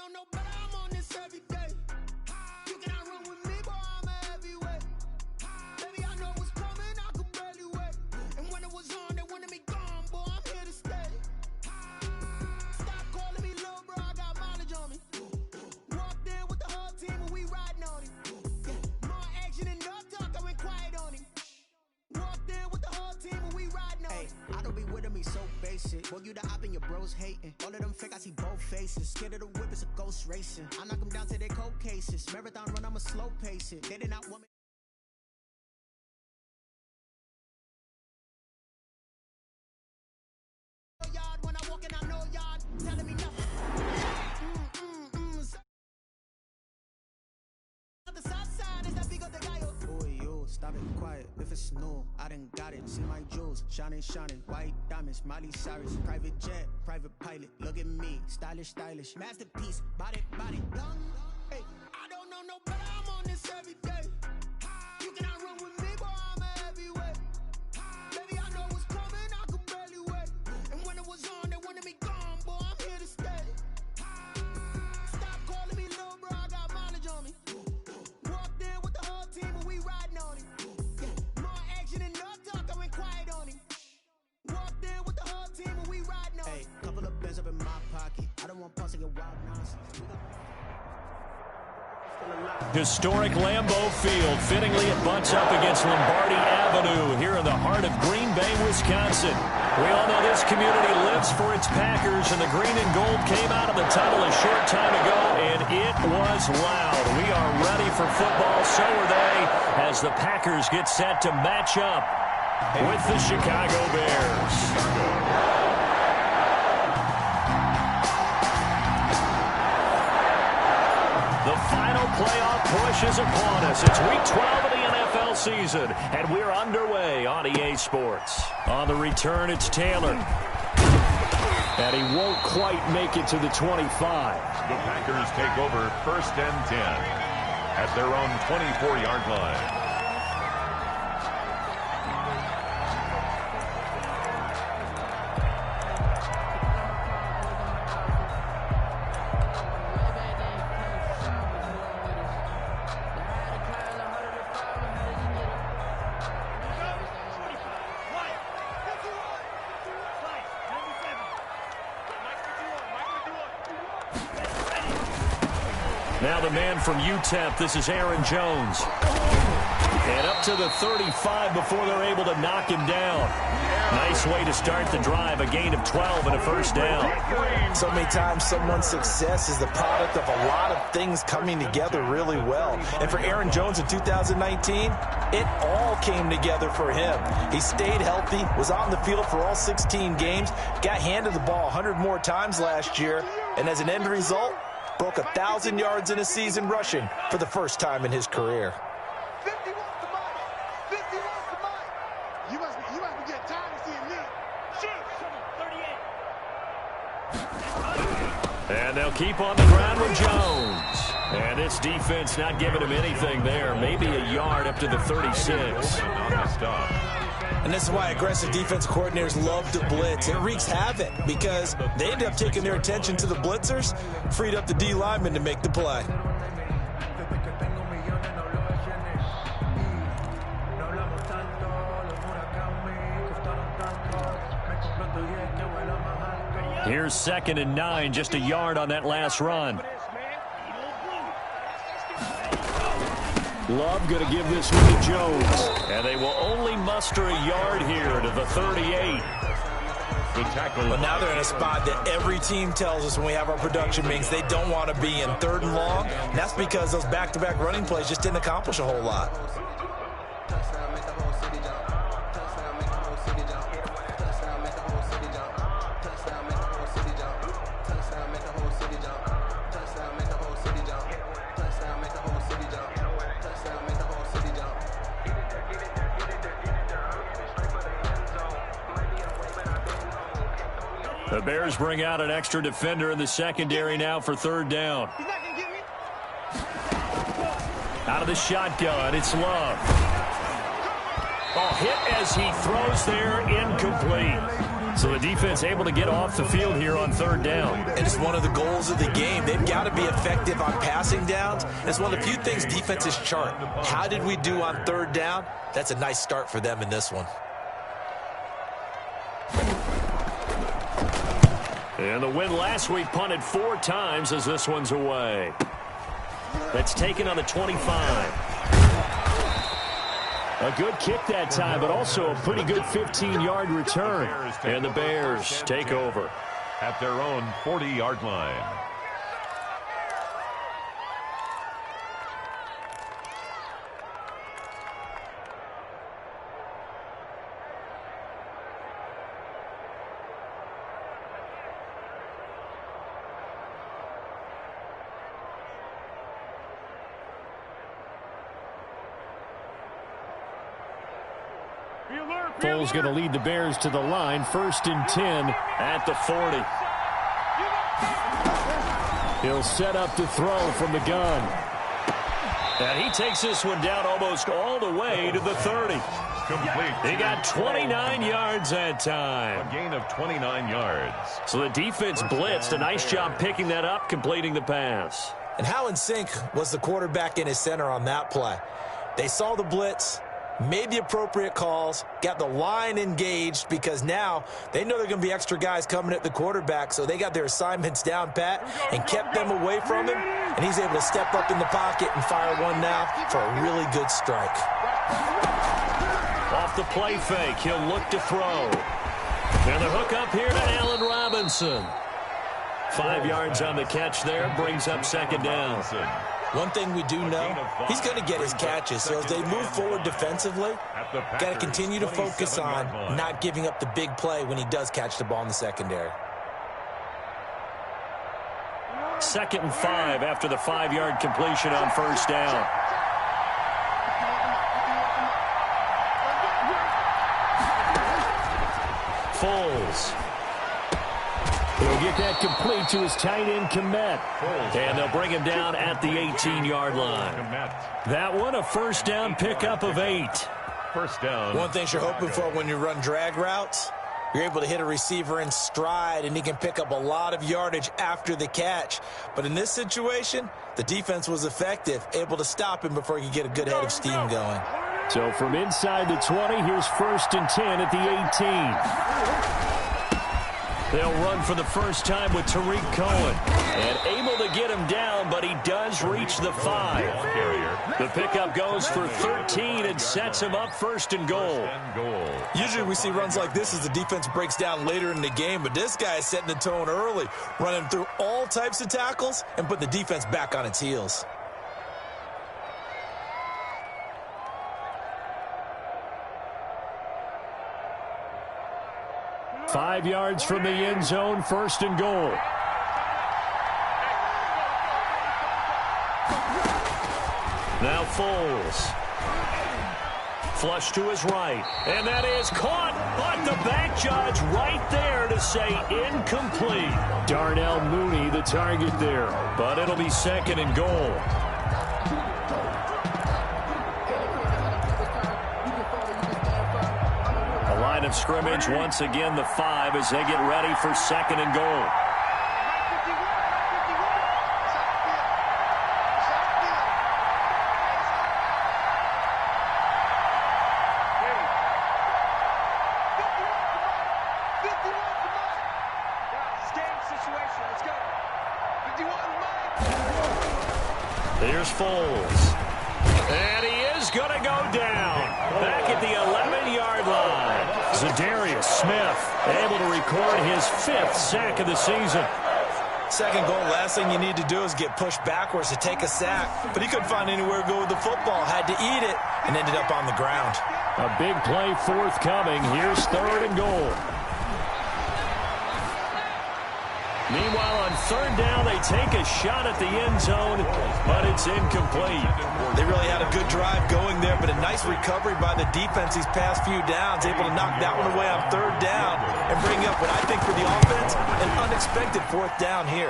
know no better, I'm on this every day. You cannot run with me, boy, I'm a heavyweight. Baby, I know what's coming, I could barely wait. And when it was on, they wanted me gone, boy, I'm here to stay. Stop calling me little bro, I got mileage on me. Walked in with the whole team and we riding on him. Yeah, more action and no talk, I went quiet on him. Walked in with the whole team and we riding on him. I don't be with me so basic. Boy, you the op and your bros hating. All of them fake, I see both faces. Scared of the whip, it's a ghost racing. I knock them down to their cold cases. Marathon run, I'm a slow pace it. They did not want me. Yard when I walk in, I know yard telling me nothing. The south side is that big of the guy. Boy, you stop it quiet. If it's new, I done got it. See my jewels, shining, shining. White diamonds, Miley Cyrus. Private jet, private pilot. Look at me, stylish, stylish. Masterpiece, body, body, young. Hey, I don't know no better. I'm on this every day. You cannot run with me, boy, I'm a heavyweight. Baby, I know what's coming, I could barely wait. And when it was on, they wanted me gone, boy, I'm here to stay. Stop calling me little bro, I got mileage on me. Walked in with the whole team and we riding on him. Yeah, more action and no talk, I went quiet on him. Walked in with the whole team and we riding on him. Hey, couple of bands up in my pocket. I don't want pause to get wild nonsense. Historic Lambeau Field. Fittingly, it butts up against Lombardi Avenue here in the heart of Green Bay, Wisconsin. We all know this community lives for its Packers, and the green and gold came out of the tunnel a short time ago, and it was loud. We are ready for football, so are they, as the Packers get set to match up with the Chicago Bears. The final playoff push is upon us. It's week 12 of the NFL season, and we're underway on EA Sports. On the return, it's Taylor. And he won't quite make it to the 25. The Packers take over 1st and 10 at their own 24-yard line. Now the man from UTEP, this is Aaron Jones. And up to the 35 before they're able to knock him down. Nice way to start the drive, a gain of 12 and a first down. So many times someone's success is the product of a lot of things coming together really well. And for Aaron Jones in 2019, it all came together for him. He stayed healthy, was on the field for all 16 games, got handed the ball 100 more times last year, and as an end result, broke 1,000 yards in a season rushing for the first time in his career. 50 wants the mic. 50 wants the mic. You must be getting tired of seeing me. Shoot. 38. And they'll keep on the ground with Jones. And this defense not giving him anything there. Maybe a yard up to the 36. And this is why aggressive defense coordinators love to blitz. It wreaks havoc because they end up taking their attention to the blitzers, freed up the D lineman to make the play. Here's 2nd and 9, just a yard on that last run. Love going to give this one to Jones. And they will only muster a yard here to the 38. But now they're in a spot that every team tells us when we have our production meetings they don't want to be in, 3rd and long. And that's because those back-to-back running plays just didn't accomplish a whole lot. The Bears bring out an extra defender in the secondary now for 3rd down. Out of the shotgun, it's Love. Oh, hit as he throws there, incomplete. So the defense able to get off the field here on third down. And it's one of the goals of the game. They've got to be effective on passing downs. It's one of the few things defenses chart. How did we do on third down? That's a nice start for them in this one. And the win last week punted 4 times as this one's away. That's taken on the 25. A good kick that time, but also a pretty good 15-yard return. And the Bears take over at their own 40-yard line. Foles going to lead the Bears to the line. 1st and 10 at the 40. He'll set up to throw from the gun. And he takes this one down almost all the way to the 30. Complete. He got 29 yards that time. A gain of 29 yards. So the defense blitzed. A nice job picking that up, completing the pass. And how in sync was the quarterback in his center on that play? They saw the blitz, made the appropriate calls, got the line engaged because now they know they're going to be extra guys coming at the quarterback, so they got their assignments down pat and kept them away from him, and he's able to step up in the pocket and fire one now for a really good strike. Off the play fake, he'll look to throw. And the hook up here to Allen Robinson. 5 yards on the catch there, brings up 2nd down. One thing we do know, he's going to get his catches. So as they move forward defensively, got to continue to focus on not giving up the big play when he does catch the ball in the secondary. 2nd and 5 after the 5-yard completion on 1st down. Foles. He'll get that complete to his tight end, Komet. And they'll bring him down at the 18-yard line. That one, a 1st down pickup of 8. 1st down. One thing you're hoping for when you run drag routes, you're able to hit a receiver in stride, and he can pick up a lot of yardage after the catch. But in this situation, the defense was effective, able to stop him before he could get a good head of steam going. So from inside the 20, here's 1st and 10 at the 18. They'll run for the first time with Tariq Cohen. And able to get him down, but he does reach the 5. The pickup goes for 13 and sets him up 1st and goal. Usually we see runs like this as the defense breaks down later in the game, but this guy is setting the tone early, running through all types of tackles and put the defense back on its heels. Five yards from the end zone, 1st and goal. Now Foles. Flush to his right. And that is caught. But the back judge right there to say incomplete. Darnell Mooney the target there. But it'll be 2nd and goal. Line of scrimmage once again the 5 as they get ready for 2nd and goal. Here's Foles. And he is going to go down. Back at the 11-yard line. Zadarius Smith able to record his 5th sack of the season. 2nd goal, last thing you need to do is get pushed backwards to take a sack. But he couldn't find anywhere to go with the football. Had to eat it and ended up on the ground. A big play forthcoming. Here's 3rd and goal. Meanwhile, on 3rd down, they take a shot at the end zone, but it's incomplete. They really had a good drive going there, but a nice recovery by the defense these past few downs, able to knock that one away on 3rd down and bring up what I think for the offense, an unexpected 4th down here.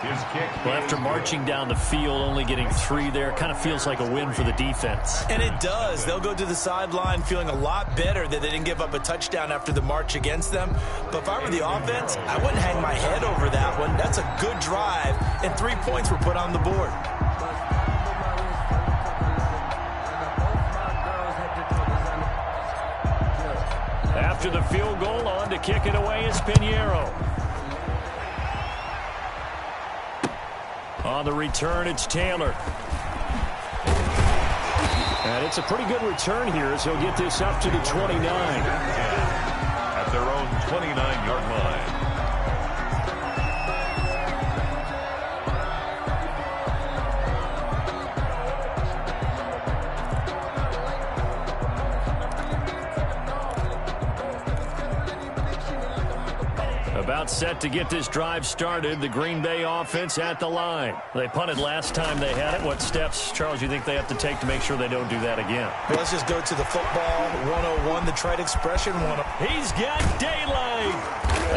His kick. Well, after marching down the field, only getting 3 there, kind of feels like a win for the defense. And it does. They'll go to the sideline feeling a lot better that they didn't give up a touchdown after the march against them. But if I were the offense, I wouldn't hang my head over that one. That's a good drive, and 3 points were put on the board. After the field goal, on to kick it away is Pinheiro. On the return, it's Taylor. And it's a pretty good return here as he'll get this up to the 29. At their own 29-yard line. About set to get this drive started. The Green Bay offense at the line. They punted last time they had it. What steps, Charles, you think they have to take to make sure they don't do that again? Well, let's just go to the football 101, the trite expression. He's got daylight.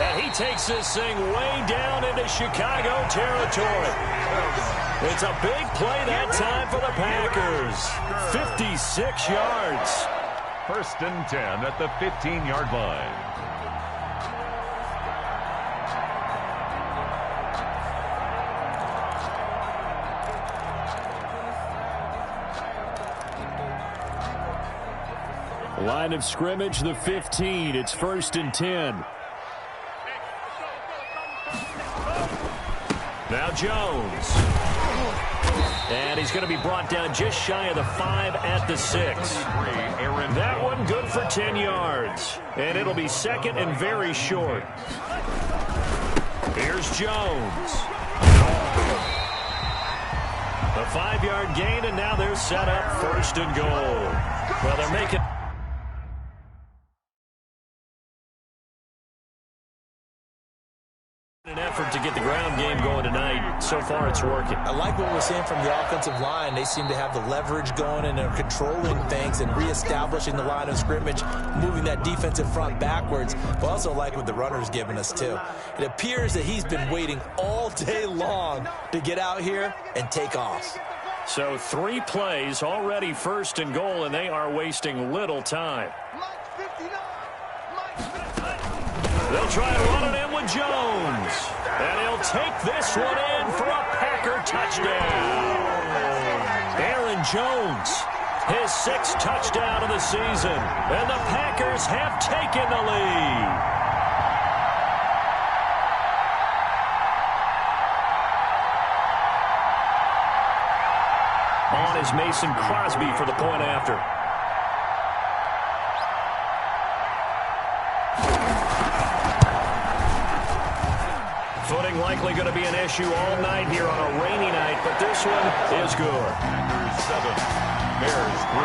And he takes this thing way down into Chicago territory. It's a big play that time for the Packers. 56 yards. 1st and 10 at the 15-yard line. Line of scrimmage, the 15. It's 1st and 10. Now Jones. And he's going to be brought down just shy of the 5 at the 6. That one good for 10 yards. And it'll be 2nd and very short. Here's Jones. A 5-yard gain, and now they're set up 1st and goal. Well, they're making an effort to get the ground game going tonight. So far, it's working. I like what we're seeing from the offensive line. They seem to have the leverage going, and they're controlling things and reestablishing the line of scrimmage, moving that defensive front backwards. But also like what the runner's giving us, too. It appears that he's been waiting all day long to get out here and take off. So 3 plays, already 1st and goal, and they are wasting little time. They'll try and run it in with Jones. And he'll take this one in for a Packer touchdown. Aaron Jones, his 6th touchdown of the season. And the Packers have taken the lead. On is Mason Crosby for the point after. Footing likely going to be an issue all night here on a rainy night, but this one is good. Packers 7, Bears 3.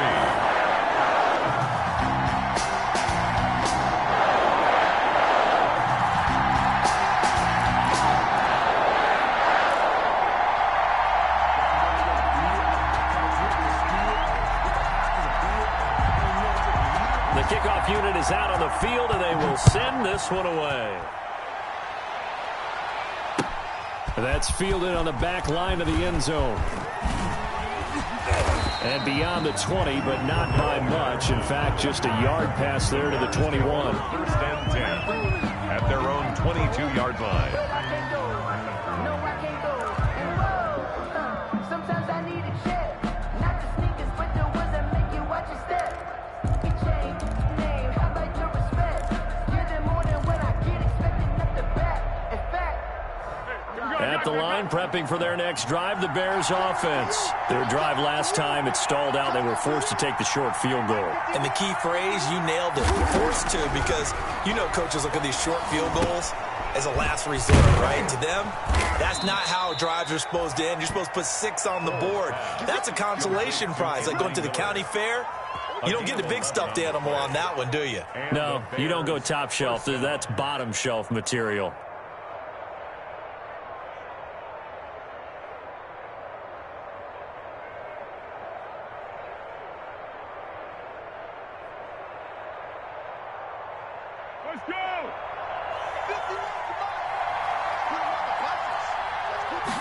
The kickoff unit is out on the field, and they will send this one away. That's fielded on the back line of the end zone. And beyond the 20, but not by much. In fact, just a yard pass there to the 21. 1st and 10 at their own 22-yard line. At the line, prepping for their next drive, the Bears offense. Their drive last time, it stalled out. They were forced to take the short field goal. And the key phrase, you nailed it, forced to, because you know coaches look at these short field goals as a last resort, right? To them, that's not how drives are supposed to end. You're supposed to put 6 on the board. That's a consolation prize, like going to the county fair. You don't get the big stuffed animal on that one, do you? No, you don't go top shelf. That's bottom shelf material. Let's go! 50 yards to Mike. Put him on the places.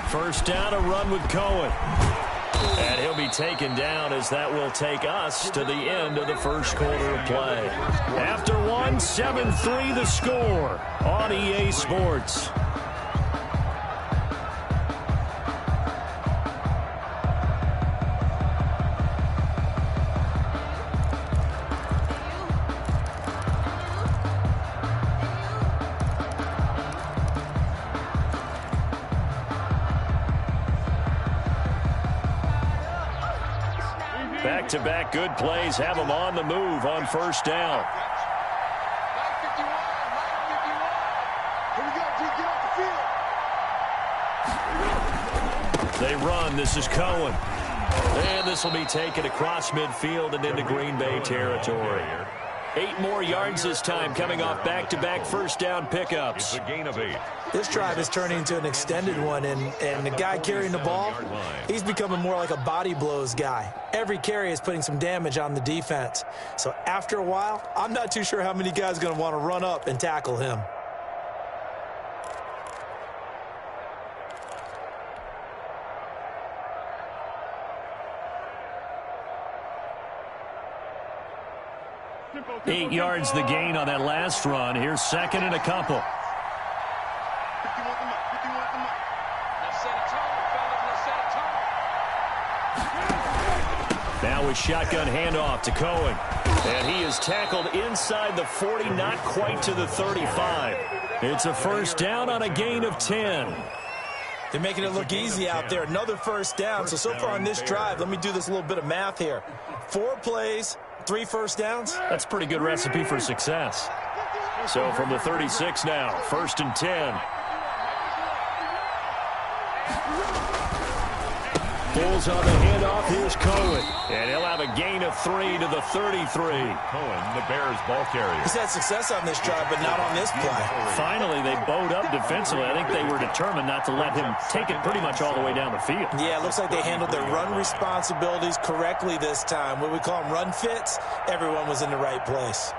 First down, a run with Cohen. And he'll be taken down as that will take us to the end of the first quarter of play. After one, 7-3 the score on EA Sports. Back-to-back good plays have them on the move on first down. They run. This is Cohen. And this will be taken across midfield and into Green Bay territory. 8 more yards this time coming off back-to-back first down pickups. It's a gain of 8. This drive is turning into an extended one, and the guy carrying the ball, he's becoming more like a body blows guy. Every carry is putting some damage on the defense. So after a while, I'm not too sure how many guys are going to want to run up and tackle him. Eight yards the gain on that last run. Here's second and a couple. Now with shotgun handoff to Cohen. And he is tackled inside the 40, not quite to the 35. It's a first down on a gain of 10. They're making it look easy out there. Another first down. So far on this drive, let me do this little bit of math here. 4 plays, 3 first downs. That's a pretty good recipe for success. So from the 36 now, first and 10. Pulls on the handoff. Here's Cohen. And he'll have a gain of 3 to the 33. Cohen, the Bears ball carrier. He's had success on this drive, but not on this play. Finally, they bowed up defensively. I think they were determined not to let him take it pretty much all the way down the field. Yeah, it looks like they handled their run responsibilities correctly this time. What we call them run fits, everyone was in the right place.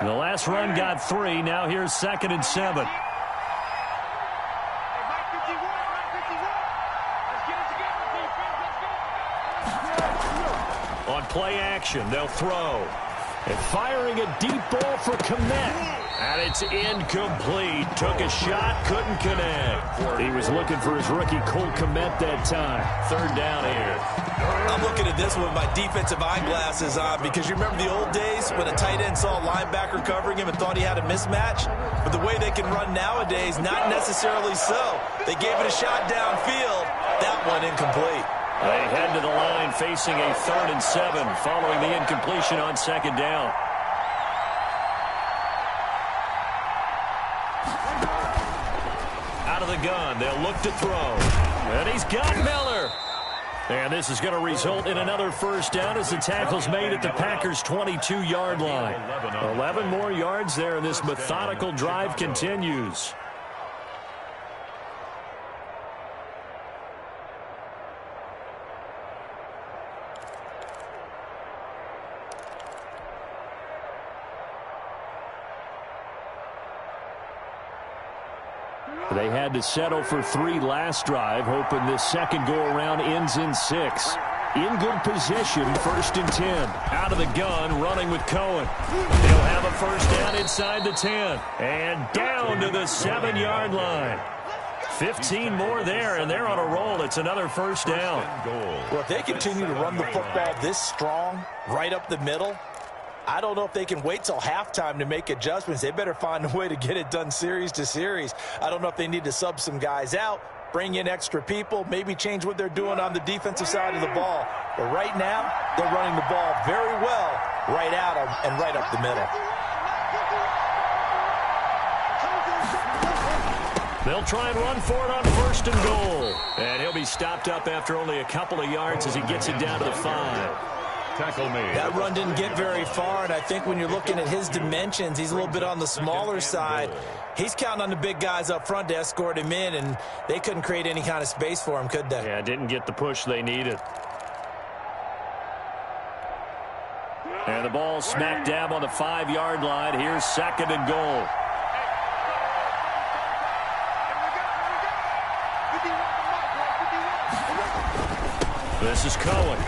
The last run got 3. Now here's second and 7. On play action, they'll throw. And firing a deep ball for Kmet. And it's incomplete. Took a shot, couldn't connect. He was looking for his rookie Cole Kmet that time. Third down here. I'm looking at this with my defensive eyeglasses on because you remember the old days when a tight end saw a linebacker covering him and thought he had a mismatch? But the way they can run nowadays, not necessarily so. They gave it a shot downfield. That one incomplete. They head to the line facing a 3rd and 7 following the incompletion on second down. Out of the gun, they'll look to throw. And he's got Miller. And this is going to result in another first down as the tackle's made at the Packers' 22-yard line. 11 more yards there, and this methodical drive continues. They had to settle for 3 last drive, hoping this second go-around ends in 6. In good position, 1st and 10. Out of the gun, running with Cohen. They'll have a first down inside the 10. And down to the 7-yard line. 15 more there, and they're on a roll. It's another first down. Well, if they continue to run the football this strong, right up the middle, I don't know if they can wait till halftime to make adjustments. They better find a way to get it done series to series. I don't know if they need to sub some guys out, bring in extra people, maybe change what they're doing on the defensive side of the ball. But right now, they're running the ball very well right at them and right up the middle. They'll try and run for it on 1st and goal. And he'll be stopped up after only a couple of yards as he gets it down to the 5. Tackle made. That run didn't get very far, and I think when you're looking at his dimensions, he's a little bit on the smaller side. He's counting on the big guys up front to escort him in, and they couldn't create any kind of space for him, could they? Yeah, didn't get the push they needed. And the ball smack dab on the 5-yard line. Here's 2nd and goal. This is Cohen.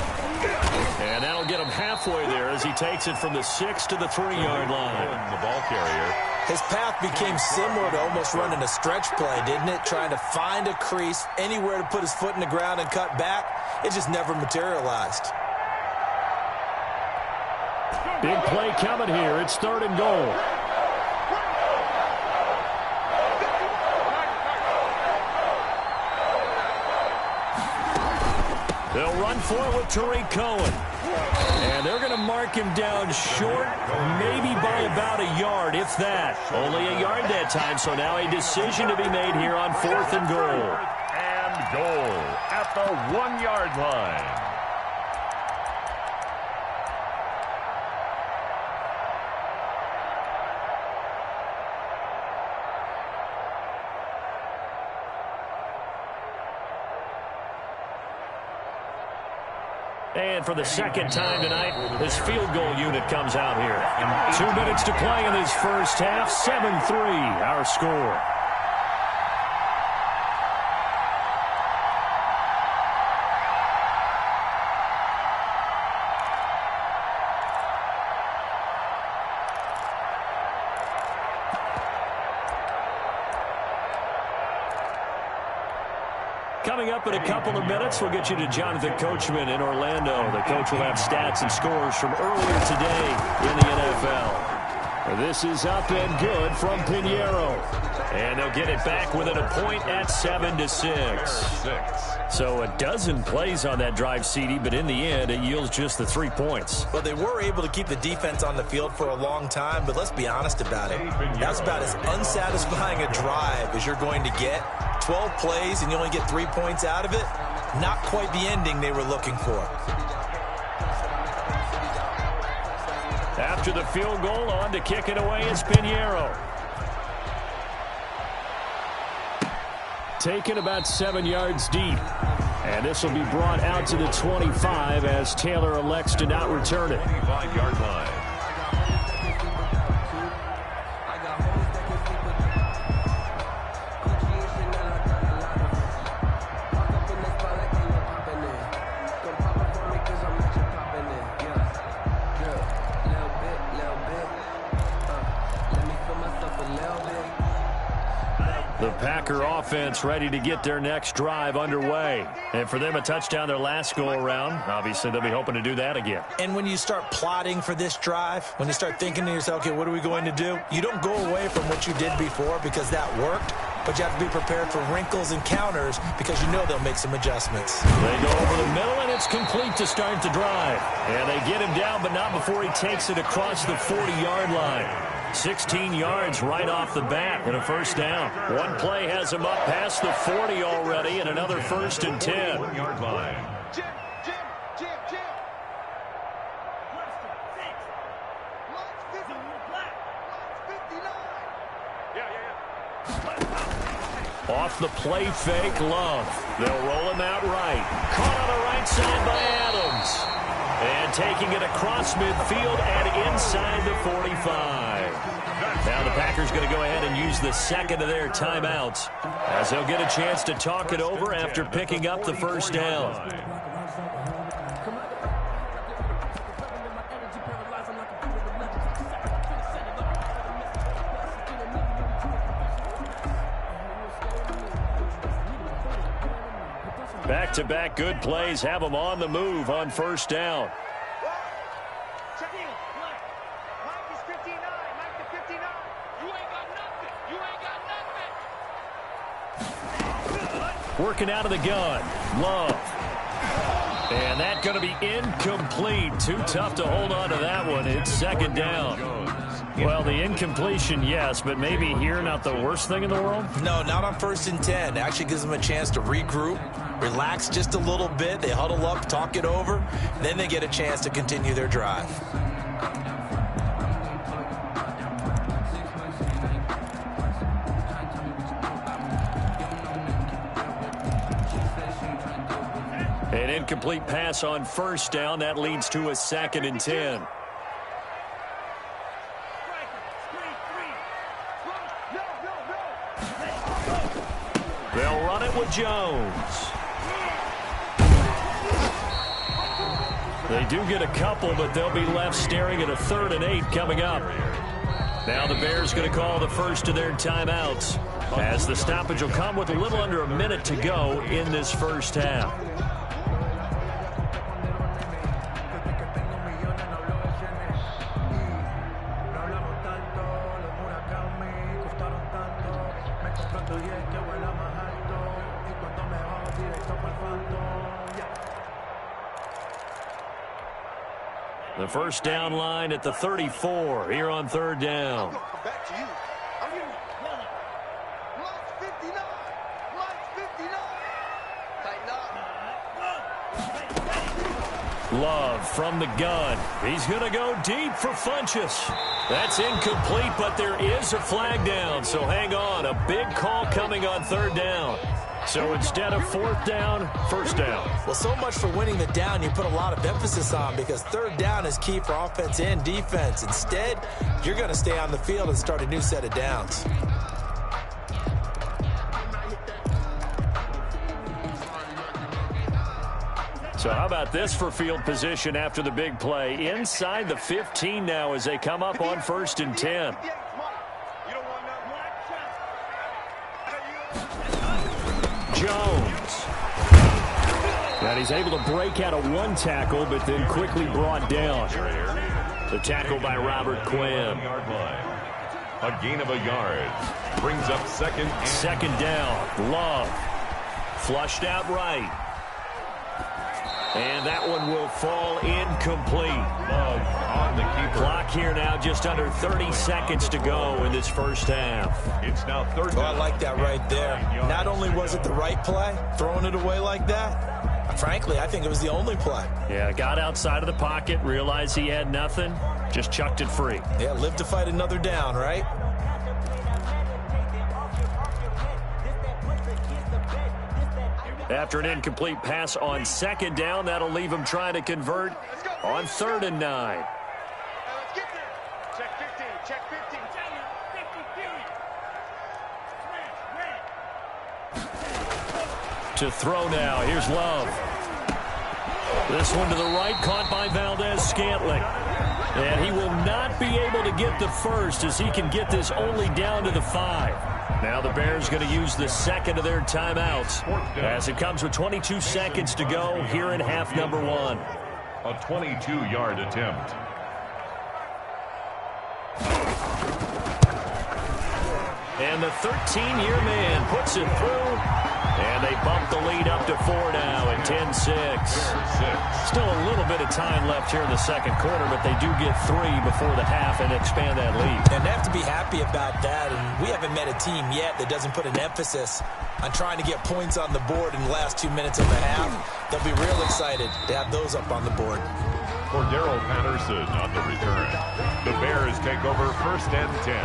And that'll get him halfway there as he takes it from the 6 to the 3-yard line. The ball carrier. His path became similar to almost running a stretch play, didn't it? Trying to find a crease, anywhere to put his foot in the ground and cut back. It just never materialized. Big play coming here. It's 3rd and goal. They'll run for it with Tariq Cohen. And they're going to mark him down short, maybe by about a yard, if that. Only a yard that time, so now a decision to be made here on 4th and goal. And goal at the 1-yard line. And for the 2nd time tonight, this field goal unit comes out here. 2 minutes to play in this first half. 7-3, our score. Coming up in a couple of minutes, we'll get you to Jonathan Coachman in Orlando. The coach will have stats and scores from earlier today in the NFL. This is up and good from Pinheiro. And they'll get it back within a point at 7-6. So a dozen plays on that drive, CD, but in the end, it yields just the 3 points. Well, they were able to keep the defense on the field for a long time, but let's be honest about it. That's about as unsatisfying a drive as you're going to get. 12 plays and you only get 3 points out of it. Not quite the ending they were looking for. After the field goal, on to kick it away is Pinheiro. Taken about 7 yards deep. And this will be brought out to the 25 as Taylor elects to not return it. 25-yard line. The Packer offense ready to get their next drive underway. And for them, a touchdown their last go-around. Obviously, they'll be hoping to do that again. And when you start plotting for this drive, when you start thinking to yourself, okay, what are we going to do? You don't go away from what you did before because that worked, but you have to be prepared for wrinkles and counters because you know they'll make some adjustments. They go over the middle, and it's complete to start the drive. And they get him down, but not before he takes it across the 40-yard line. 16 yards right off the bat and a first down. One play has him up past the 40 already and another 1st and 10. 1-yard line. Jim. Off the play fake, Love. They'll roll him out right. Caught on the right side by Adams. And taking it across midfield and inside the 45. Now the Packers going to go ahead and use the 2nd of their timeouts as they'll get a chance to talk it over after picking up the first down. Back-to-back good plays have them on the move on first down. Working out of the gun. Love. And that going to be incomplete. Too tough to hold on to that one. It's 2nd down. Well, the incompletion, yes, but maybe here not the worst thing in the world? No, not on 1st and 10. It actually gives them a chance to regroup, relax just a little bit. They huddle up, talk it over. Then they get a chance to continue their drive. An incomplete pass on first down. That leads to a 2nd and 10. They'll run it with Jones. They do get a couple, but they'll be left staring at a 3rd and 8 coming up. Now the Bears going to call the first of their timeouts, as the stoppage will come with a little under a minute to go in this first half. The first down line at the 34 here on 3rd down. Back to you. Block 59. Block 59. Tighten up. Love from the gun. He's going to go deep for Funchess. That's incomplete, but there is a flag down, so hang on. A big call coming on 3rd down. So instead of 4th down, 1st down. Well, so much for winning the down you put a lot of emphasis on, because 3rd down is key for offense and defense. Instead, you're going to stay on the field and start a new set of downs. So how about this for field position after the big play? Inside the 15 now as they come up on 1st and 10. Jones. And he's able to break out of one tackle, but then quickly brought down. The tackle by Robert Quinn. A gain of a yard. Brings up 2nd and 2nd down. Love. Flushed out right. And that one will fall incomplete. Love on the keeper. Clock here now, just under 30 seconds to go in this first half. It's now 3rd Oh, I down. like that right there. Not only was it the right play, throwing it away like that, frankly, I think it was the only play. Yeah, got outside of the pocket, realized he had nothing, just chucked it free. Yeah, live to fight another down, right? After an incomplete pass on 2nd down, that'll leave him trying to convert on 3rd and 9. Let's get there. Check 15. Check 15. To throw now. Here's Love. This one to the right, caught by Valdez-Scantling. And he will not be able to get the first, as he can get this only down to the 5. Now the Bears going to use the 2nd of their timeouts, as it comes with 22 seconds to go here in half number 1. A 22-yard attempt. And the 13-year man puts it through. And they bump the lead up to 4 now at 10-6. Still a little bit of time left here in the 2nd quarter, but they do get 3 before the half and expand that lead. And they have to be happy about that. And we haven't met a team yet that doesn't put an emphasis on trying to get points on the board in the last 2 minutes of the half. They'll be real excited to have those up on the board. For Daryl Patterson on the return. The Bears take over 1st and 10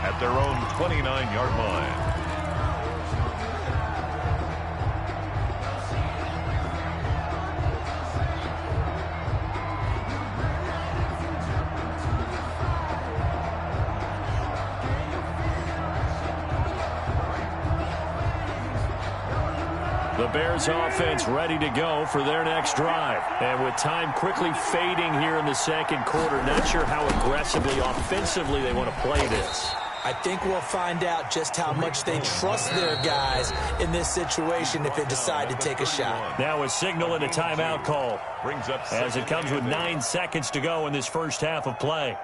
at their own 29-yard line. The Bears offense ready to go for their next drive. And with time quickly fading here in the 2nd quarter, not sure how aggressively, offensively they want to play this. I think we'll find out just how much they trust their guys in this situation if they decide to take a shot. Now a signal and a timeout call, Brings up as it comes with 9 seconds to go in this first half of play.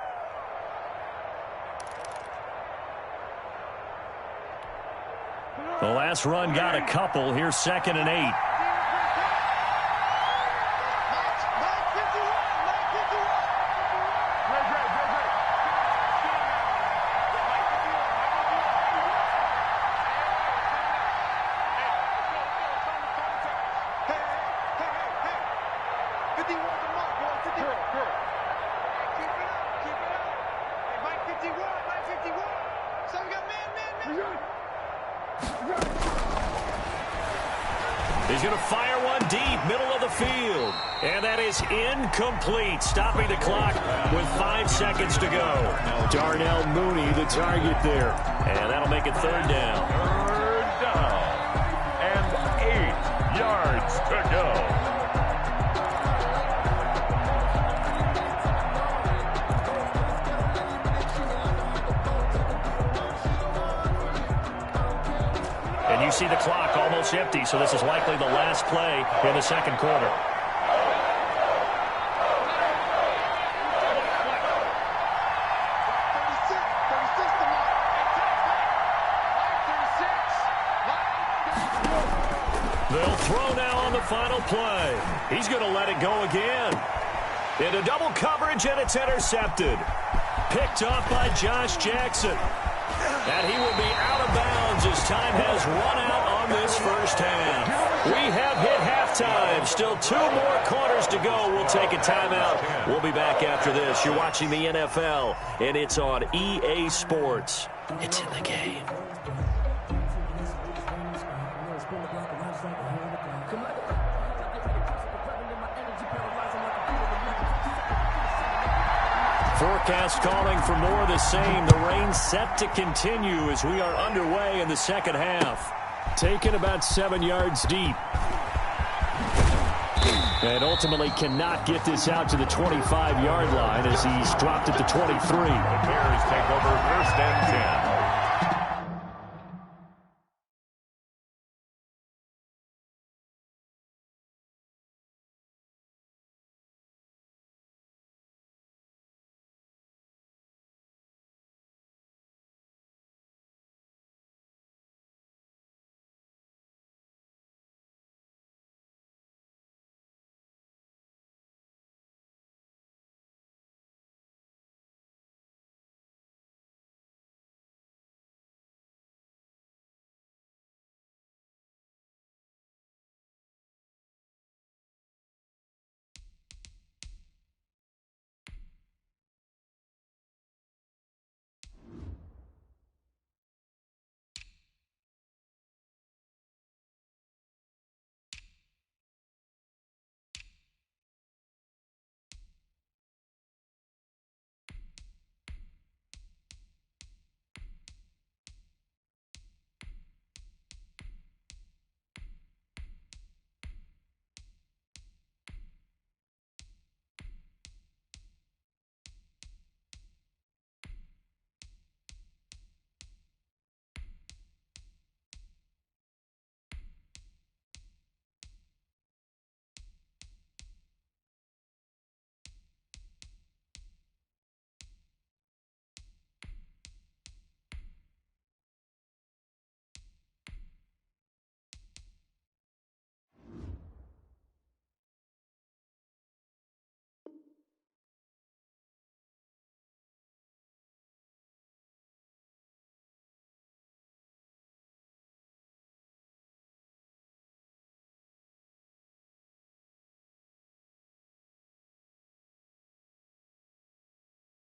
The last run got a couple. Here's 2nd and 8. He's going to fire one deep, middle of the field. And that is incomplete, stopping the clock with 5 seconds to go. Darnell Mooney, the target there. And that'll make it 3rd down. 3rd down. to go. And you see the clock almost empty, so this is likely the last play in the second quarter. They'll throw now on the final play. He's going to let it go again. Into double coverage, and it's intercepted. Picked off by Josh Jackson. And he will be out of bounds as time has run out on this first half. We have hit halftime. Still 2 more quarters to go. We'll take a timeout. We'll be back after this. You're watching the NFL, and it's on EA Sports. It's in the game. Forecast calling for more of the same. The rain set to continue as we are underway in the second half. Taken about 7 yards deep. And ultimately cannot get this out to the 25-yard line as he's dropped it to 23. The Bears take over first and 10.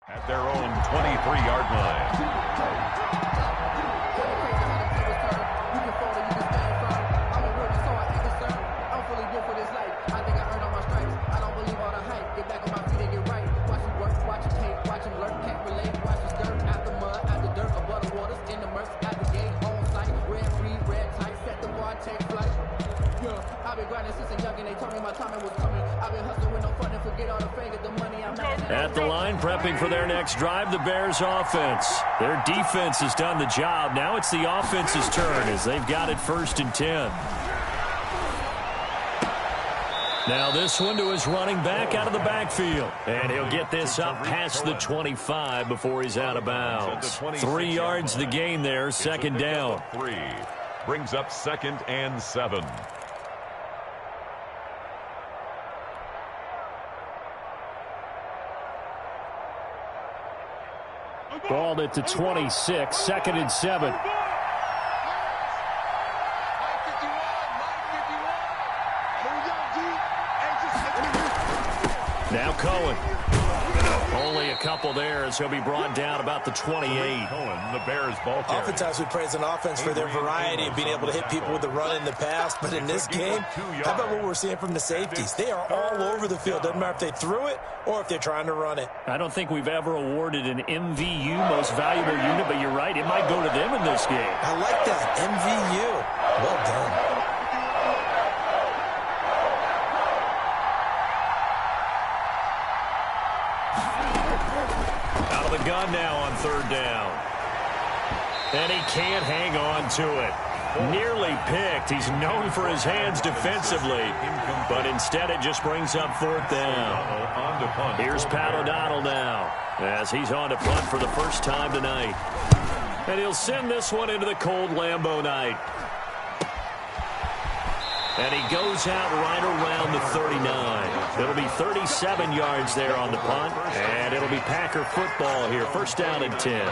At their own 23-yard line. At the line, prepping for their next drive, the Bears offense. Their defense has done the job. Now it's the offense's turn as they've got it 1st and 10. Now this one to his running back out of the backfield. And he'll get this up past the 25 before he's out of bounds. 3 yards the gain there, 2nd down. 3 brings up 2nd and 7. Balled at the 26, 2nd and 7. Now Cohen. Only a couple there as he'll be brought down about the 28. Cohen, the Bears ball carrier. Oftentimes we praise an offense for their variety of being able to hit people with the run in the pass, but in this game, how about what we're seeing from the safeties? They are all over the field. Doesn't matter if they threw it or if they're trying to run it. I don't think we've ever awarded an MVU, most valuable unit, but you're right, it might go to them in this game. I like that, MVU. Well done. Out of the gun now on third down. And he can't hang on to it. Nearly picked. He's known for his hands defensively, but instead it just brings up fourth down. Here's Pat O'Donnell now as he's on to punt for the first time tonight. And he'll send this one into the cold Lambeau night. And he goes out right around the 39. It'll be 37 yards there on the punt, and it'll be Packer football here. First down and 10.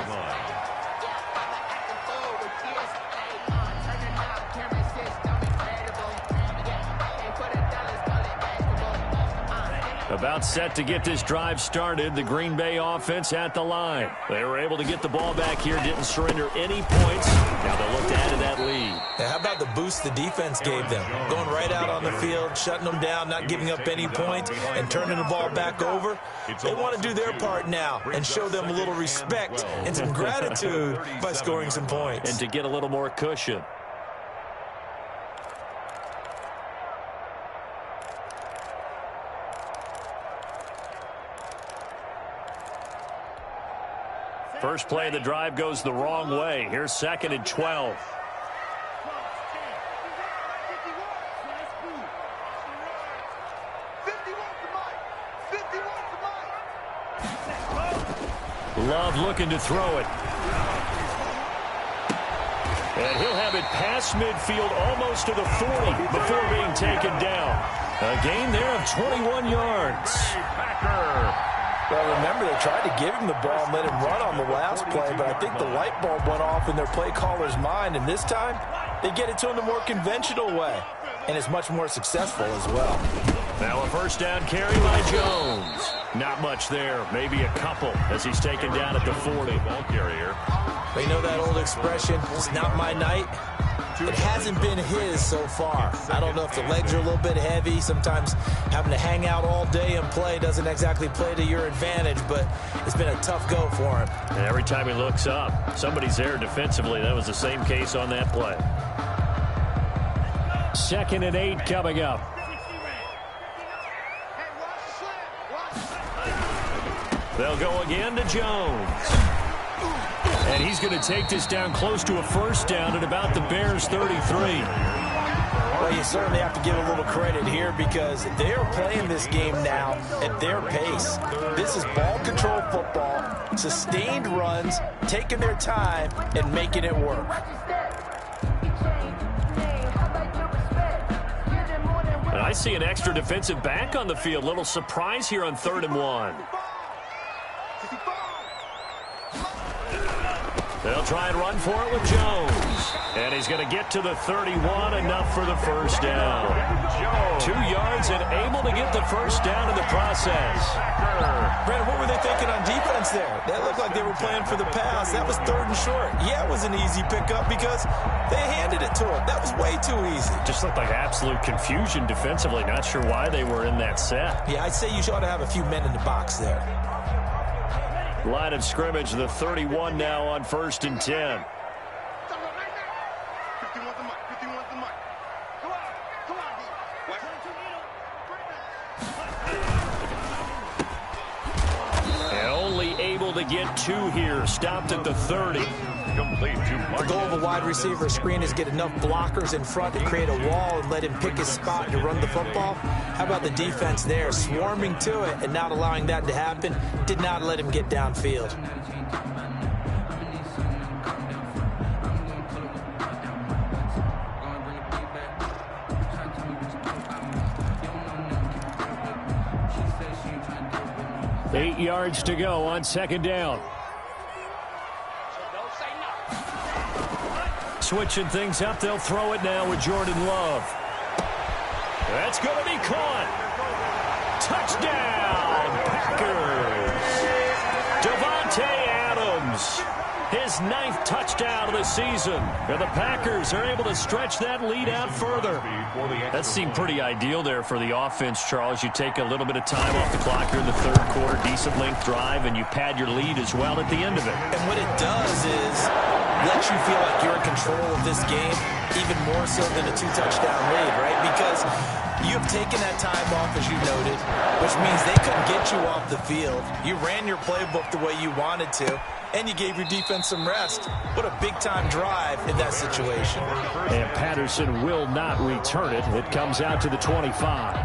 About set to get this drive started. The Green Bay offense at the line. They were able to get the ball back here, didn't surrender any points. Now they'll look to add to that lead. How about the boost the defense gave them? Going right out on the field, shutting them down, not giving up any points, and turning the ball back over. They want to do their part now and show them a little respect and some gratitude by scoring some points. And to get a little more cushion. First play of the drive goes the wrong way. Here's second and 12. Love looking to throw it. And he'll have it past midfield almost to the 40 before being taken down. A gain there of 21 yards. Well, remember, they tried to give him the ball and let him run on the last play, but I think the light bulb went off in their play caller's mind, and this time they get it to him the more conventional way, and it's much more successful as well. Now a first down carry by Jones. Not much there, maybe a couple as he's taken down at the 40. Ball carrier. They know that old expression, it's not my night. It hasn't been his so far. I don't know if the legs are a little bit heavy. Sometimes having to hang out all day and play doesn't exactly play to your advantage, but it's been a tough go for him. And every time he looks up, somebody's there defensively. That was the same case on that play. 2nd and 8 coming up. They'll go again to Jones. And he's going to take this down close to a first down at about the Bears' 33. Well, you certainly have to give a little credit here because they are playing this game now at their pace. This is ball control football, sustained runs, taking their time, and making it work. And I see an extra defensive back on the field. Little surprise here on 3rd and 1. They'll try and run for it with Jones. And he's going to get to the 31, enough for the first down. 2 yards and able to get the first down in the process. Brandon, what were they thinking on defense there? That looked like they were playing for the pass. That was 3rd and short. Yeah, it was an easy pickup because they handed it to him. That was way too easy. Just looked like absolute confusion defensively. Not sure why they were in that set. Yeah, I'd say you ought to have a few men in the box there. Line of scrimmage, the 31 now on 1st and 10. And only able to get 2 here. Stopped at the 30. Complete to The goal of a wide receiver screen is get enough blockers in front to create a wall and let him pick his spot to run the football. How about the defense there, swarming to it and not allowing that to happen? Did not let him get downfield. Eight yards to go on 2nd down. Switching things up, they'll throw it now with Jordan Love. That's going to be caught. Touchdown, Packers. Davante Adams, his 9th touchdown of the season. And the Packers are able to stretch that lead out further. That seemed pretty ideal there for the offense, Charles. You take a little bit of time off the clock here in the 3rd quarter, decent length drive, and you pad your lead as well at the end of it. And what it does is lets you feel like you're in control of this game, even more so than a 2-touchdown lead, right? Because you've taken that time off, as you noted, which means they couldn't get you off the field. You ran your playbook the way you wanted to, and you gave your defense some rest. What a big-time drive in that situation. And Patterson will not return it. It comes out to the 25.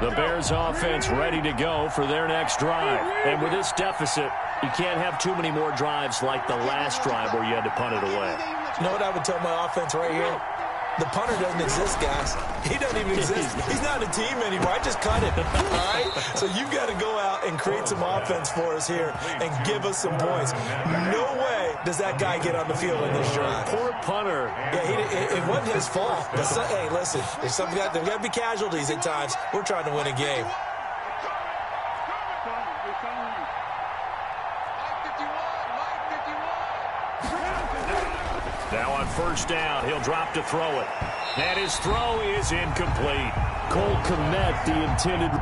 The Bears offense ready to go for their next drive. And with this deficit, you can't have too many more drives like the last drive where you had to punt it away. You know what I would tell my offense right here? The punter doesn't exist, guys. He doesn't even exist. He's not a team anymore. I just cut it, all right? So you've got to go out and create some offense for us here and give us some points. No way does that guy get on the field in this drive. Poor punter. Yeah, it wasn't his fault. But hey, listen, there's got to be casualties at times. We're trying to win a game. Now on first down, he'll drop to throw it. And his throw is incomplete. Cole Kmet, the intended...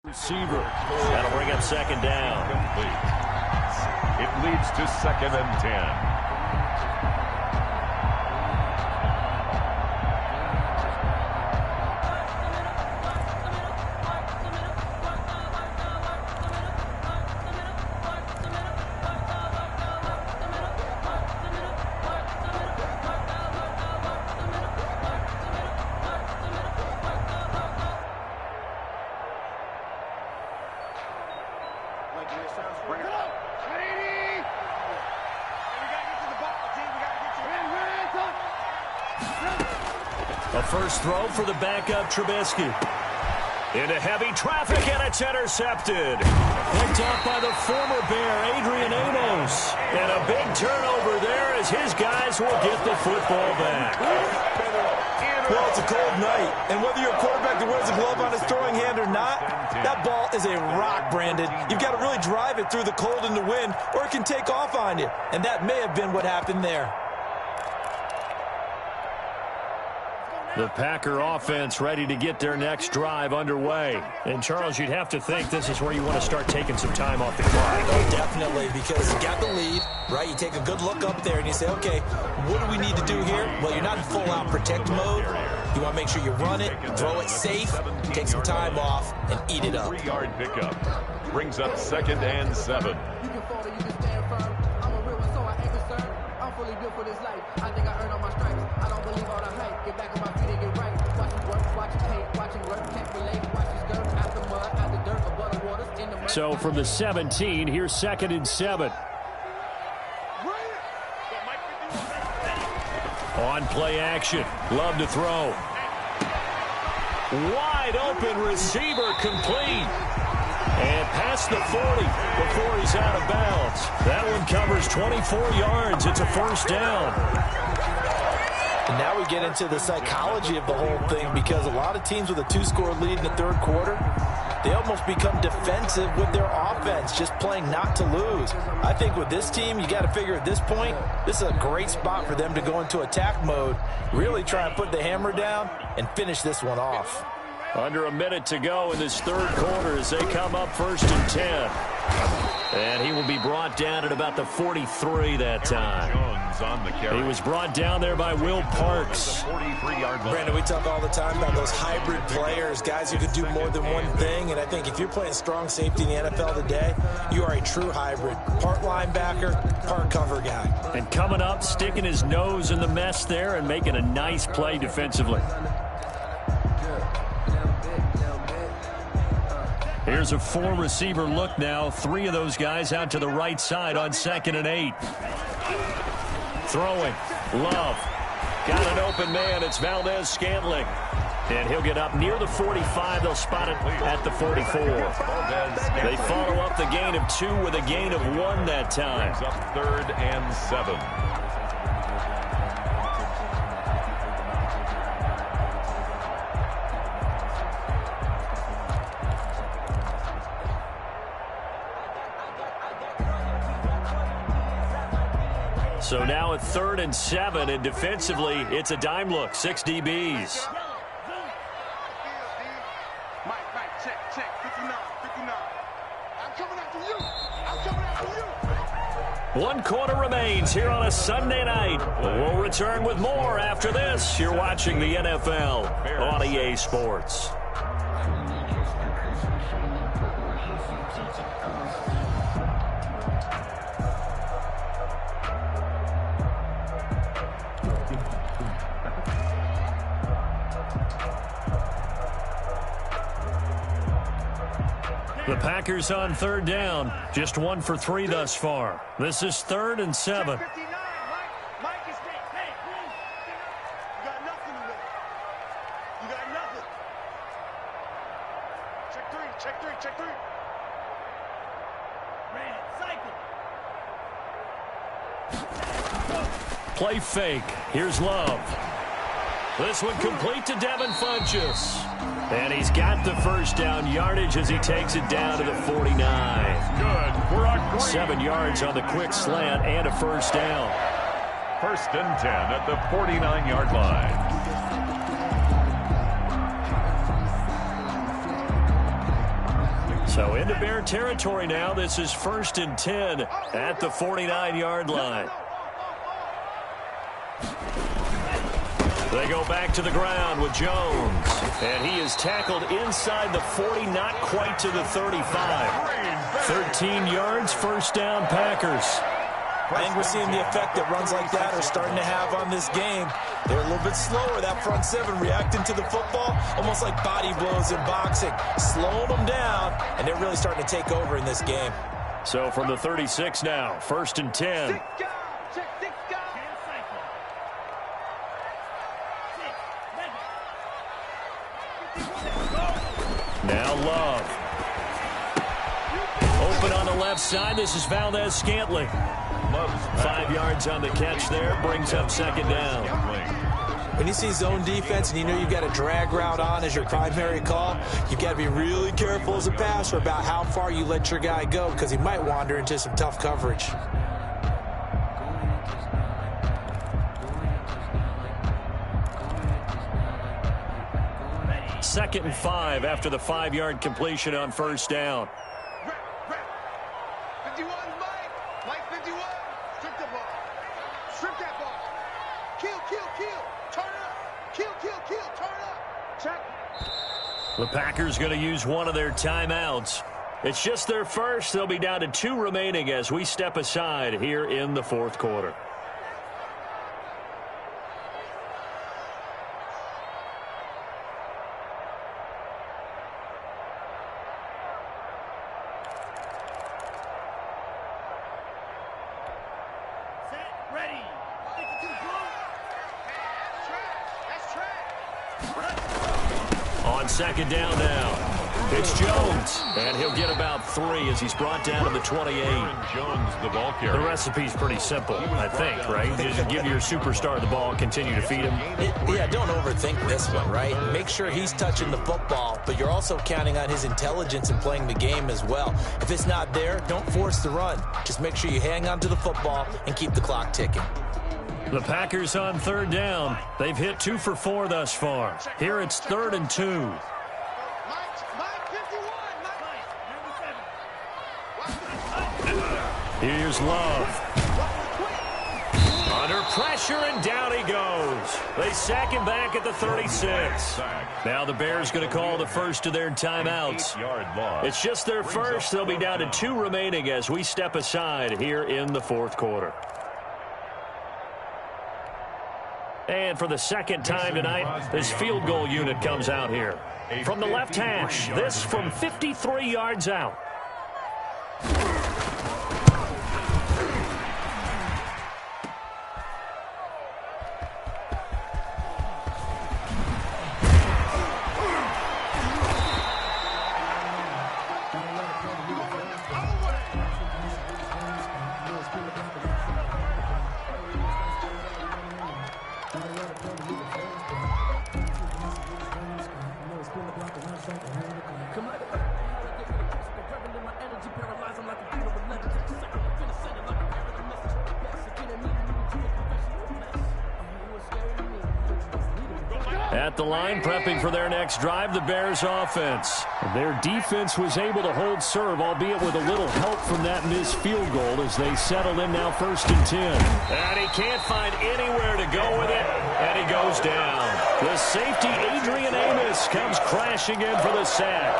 Receiver. That'll bring up second down. Complete. It leads to 2nd and 10. A first throw for the backup Trubisky. Into heavy traffic, and it's intercepted. Picked off by the former Bear, Adrian Amos. And a big turnover there as his guys will get the football back. Well, it's a cold night, and whether you're a quarterback that wears a glove on his throwing hand or not, that ball is a rock, Brandon. You've got to really drive it through the cold and the wind, or it can take off on you. And that may have been what happened there. The Packer offense ready to get their next drive underway. And, Charles, you'd have to think this is where you want to start taking some time off the clock. Oh, definitely, because you got the lead, right? You take a good look up there and you say, okay, what do we need to do here? Well, you're not in full-out protect mode. You want to make sure you run it, throw it safe, take some time off, and eat it up. 3-yard pickup brings up 2nd and 7. You can fall or you can stand firm. I'm a real one, so I ain't concerned. I'm fully built for this life. I think I earned all my stripes. I don't believe all the hype. Get back on my feet and get right. Watching work, watching paint, watching work. Can't relate. Watch this dirt out the mud, out the dirt, above the waters, in the mud. So from the 17, here's 2nd and 7. On play action. Love to throw. Wide open receiver complete. And past the 40 before he's out of bounds. That one covers 24 yards. It's a first down. And now we get into the psychology of the whole thing, because a lot of teams with a 2-score lead in the third quarter, they almost become defensive with their offense, just playing not to lose. I think with this team, you got to figure at this point, this is a great spot for them to go into attack mode, really try and put the hammer down and finish this one off. Under a minute to go in this third quarter as they come up 1st and 10. And he will be brought down at about the 43 that time. Jones on the carry. He was brought down there by Will Parks. 43-yard line. Brandon, we talk all the time about those hybrid players, guys who could do more than one thing. And I think if you're playing strong safety in the NFL today, you are a true hybrid. Part linebacker, part cover guy. And coming up, sticking his nose in the mess there and making a nice play defensively. Here's a 4-receiver look now. 3 of those guys out to the right side on 2nd and 8. Throwing. Love. Got an open man. It's Valdez-Scantling. And he'll get up near the 45. They'll spot it at the 44. They follow up the gain of 2 with a gain of 1 that time. Brings up 3rd and 7. So now at 3rd and 7, and defensively, it's a dime look. 6 DBs. Mike, check, 59. I'm coming after you. I'm coming after you. 1 quarter remains here on a Sunday night. We'll return with more after this. You're watching the NFL on EA Sports. The Packers on 3rd down. Just 1 for 3 thus far. This is 3rd and 7. 59, Mike is hey, you got nothing today. You got nothing. Check 3. Cycle. Play fake. Here's Love. This one complete to Devin Funchess. And he's got the first down yardage as he takes it down to the 49. Good for a green. 7 yards on the quick slant and a first down. 1st and 10 at the 49-yard line. So into Bear territory now. This is 1st and 10 at the 49-yard line. They go back to the ground with Jones. And he is tackled inside the 40, not quite to the 35. 13 yards, first down, Packers. I think we're seeing the effect that runs like that are starting to have on this game. They're a little bit slower, that front 7, reacting to the football, almost like body blows in boxing, slowing them down, and they're really starting to take over in this game. So from the 36 now, 1st and 10. Now Love. Open on the left side. This is Valdez-Scantling. 5 yards on the catch there. Brings up 2nd down. When you see zone defense and you know you've got a drag route on as your primary call, you've got to be really careful as a passer about how far you let your guy go because he might wander into some tough coverage. Second and 5 after the 5-yard completion on first down. 51, Mike 51. Strip the ball. Strip that ball. Kill. Turn up. Kill. Turn up. Check. The Packers going to use one of their timeouts. It's just their first. They'll be down to 2 remaining as we step aside here in the 4th quarter. On 2nd down now. It's Jones, and he'll get about 3 as he's brought down to the 28. Jones, the ball carrier. The recipe's pretty simple, I think, right? Just give your superstar the ball, continue to feed him. Yeah, don't overthink this one, right? Make sure he's touching the football, but you're also counting on his intelligence in playing the game as well. If it's not there, don't force the run. Just make sure you hang on to the football and keep the clock ticking. The Packers on 3rd down. They've hit 2 for 4 thus far. Here it's 3rd and 2. Here's Love. Under pressure, and down he goes. They sack him back at the 36. Now the Bears going to call the first of their timeouts. It's just their first. They'll be down to 2 remaining as we step aside here in the fourth quarter. And for the second time tonight, this field goal unit comes out here. From the left hash, this from 53 yards out. At the line, prepping for their next drive, the Bears offense. Their defense was able to hold serve, albeit with a little help from that missed field goal as they settle in now 1st and 10. And he can't find anywhere to go with it, and he goes down. The safety, Adrian Amos, comes crashing in for the sack.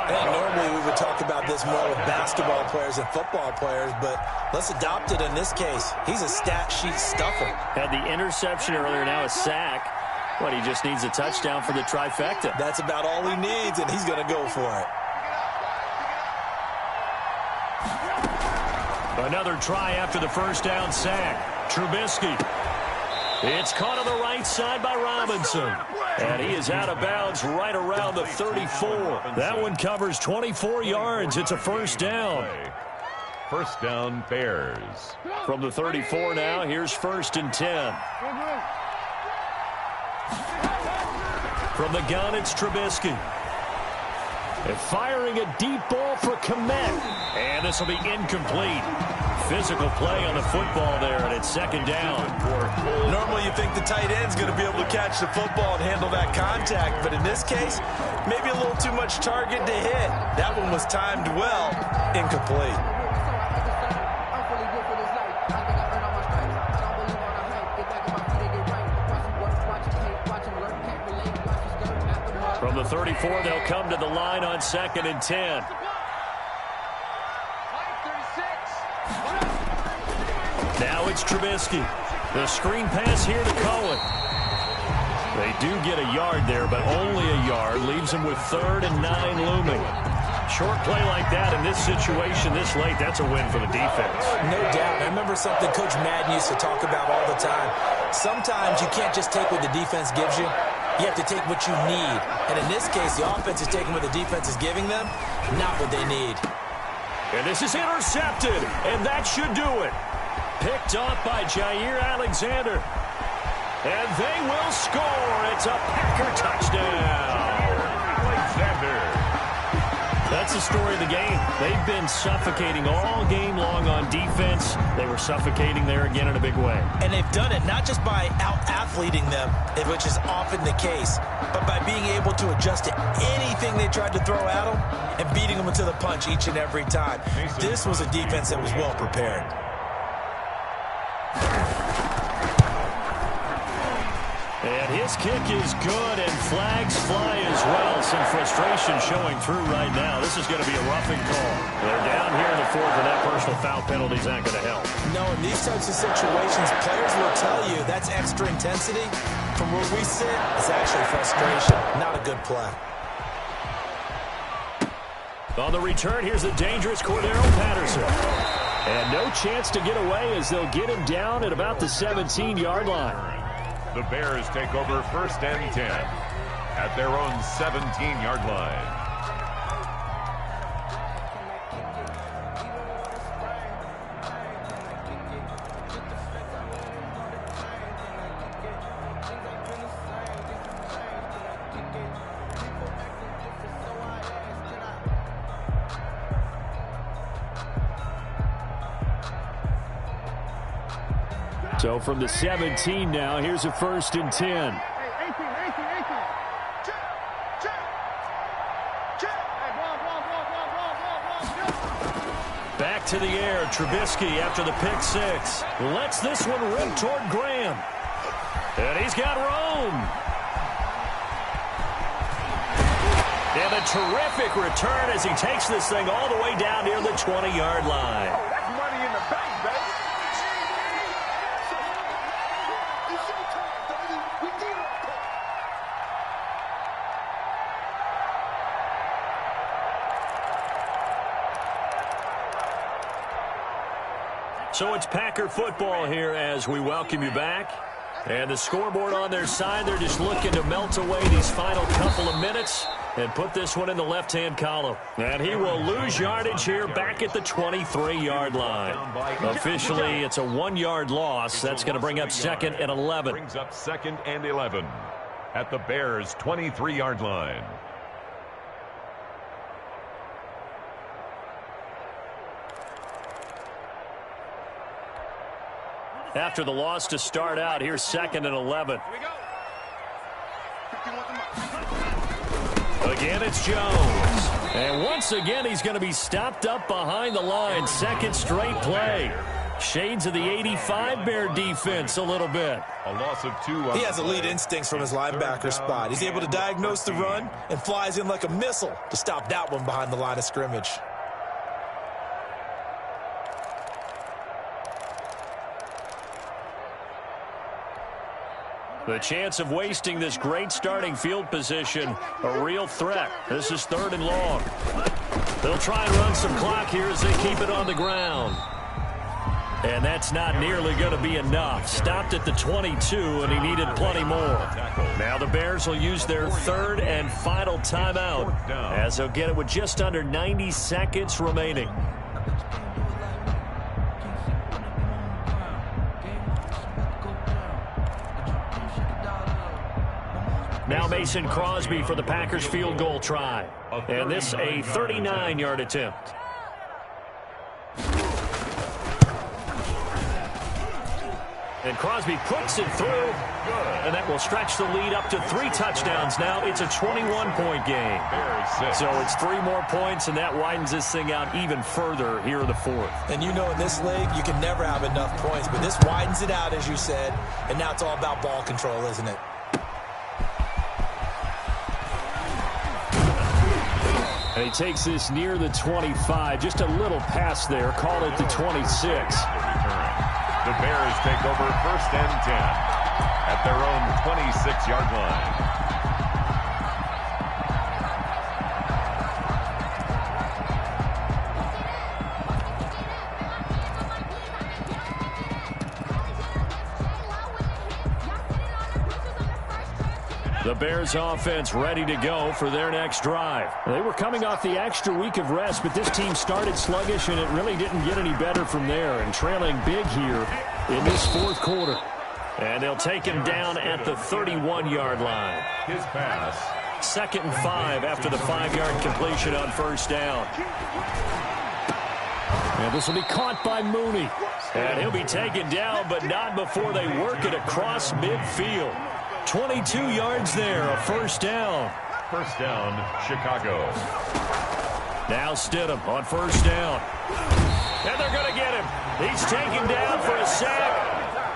Hey, normally we would talk about this more with basketball players and football players, but let's adopt it in this case. He's a stat sheet stuffer. Had the interception earlier, now a sack. But he just needs a touchdown for the trifecta. That's about all he needs, and he's going to go for it. Another try after the first down sack. Trubisky. It's caught on the right side by Robinson. And he is out of bounds right around the 34. That one covers 24 yards. It's a first down. First down, Bears. From the 34 now, here's 1st and 10. From the gun, it's Trubisky. And firing a deep ball for Kmet. And this will be incomplete. Physical play on the football there, and it's 2nd down. Normally you think the tight end's going to be able to catch the football and handle that contact, but in this case, maybe a little too much target to hit. That one was timed well. Incomplete. From the 34, they'll come to the line on 2nd and 10. Now it's Trubisky. The screen pass here to Cohen. They do get a yard there, but only a yard. Leaves them with 3rd and 9 looming. Short play like that in this situation this late, that's a win for the defense. No doubt. I remember something Coach Madden used to talk about all the time. Sometimes you can't just take what the defense gives you. You have to take what you need. And in this case, the offense is taking what the defense is giving them, not what they need. And this is intercepted, and that should do it. Picked off by Jair Alexander. And they will score. It's a Packer touchdown. Alexander. That's the story of the game. They've been suffocating all game long on defense. They were suffocating there again in a big way. And they've done it not just by out-athleting them, which is often the case, but by being able to adjust to anything they tried to throw at them and beating them into the punch each and every time. This was a defense that was well prepared. And his kick is good, and flags fly as well. Some frustration showing through right now. This is going to be a roughing call. They're down here in the 4th, and that personal foul penalty is not going to help. No, in these types of situations, players will tell you that's extra intensity. From where we sit, it's actually frustration. Not a good play. On the return, here's the dangerous Cordero Patterson. And no chance to get away as they'll get him down at about the 17-yard line. The Bears take over 1st and 10 at their own 17-yard line. So from the 17 now, here's a 1st and 10. Back to the air. Trubisky after the pick six. Lets this one rip toward Graham. And he's got Rome. And a terrific return as he takes this thing all the way down near the 20-yard line. Oh, that's money in the bank, baby. It's showtime, baby. We did it. So it's Packer football here as we welcome you back. And the scoreboard on their side, they're just looking to melt away these final couple of minutes and put this one in the left-hand column. And he will lose yardage here back at the 23-yard line. Officially, it's a 1-yard loss. That's going to bring up 2nd and 11. Brings up 2nd and 11 at the Bears' 23-yard line. After the loss to start out, here's 2nd and 11. Again, it's Jones. And once again, he's going to be stopped up behind the line. 2nd straight play. Shades of the 85 Bear defense a little bit. A loss of 2. He has elite instincts from his linebacker spot. He's able to diagnose the run and flies in like a missile to stop that one behind the line of scrimmage. The chance of wasting this great starting field position, a real threat. This is 3rd and long. They'll try and run some clock here as they keep it on the ground. And that's not nearly going to be enough. Stopped at the 22, and he needed plenty more. Now the Bears will use their 3rd and final timeout as they'll get it with just under 90 seconds remaining. Now Mason Crosby for the Packers field goal try. And this a 39-yard attempt. And Crosby puts it through. And that will stretch the lead up to 3 touchdowns. Now it's a 21-point game. So it's 3 more points, and that widens this thing out even further here in the 4th. And you know in this league, you can never have enough points. But this widens it out, as you said. And now it's all about ball control, isn't it? And he takes this near the 25. Just a little pass there. Call it the 26. The Bears take over 1st and 10 at their own 26-yard line. The Bears offense ready to go for their next drive. They were coming off the extra week of rest, but this team started sluggish, and it really didn't get any better from there, and trailing big here in this 4th quarter. And they'll take him down at the 31-yard line. His pass. 2nd and 5 after the 5-yard completion on 1st down. And this will be caught by Mooney. And he'll be taken down, but not before they work it across midfield. 22 yards there, a 1st down. 1st down, Chicago. Now Stidham on 1st down. And they're going to get him. He's taken down for a sack.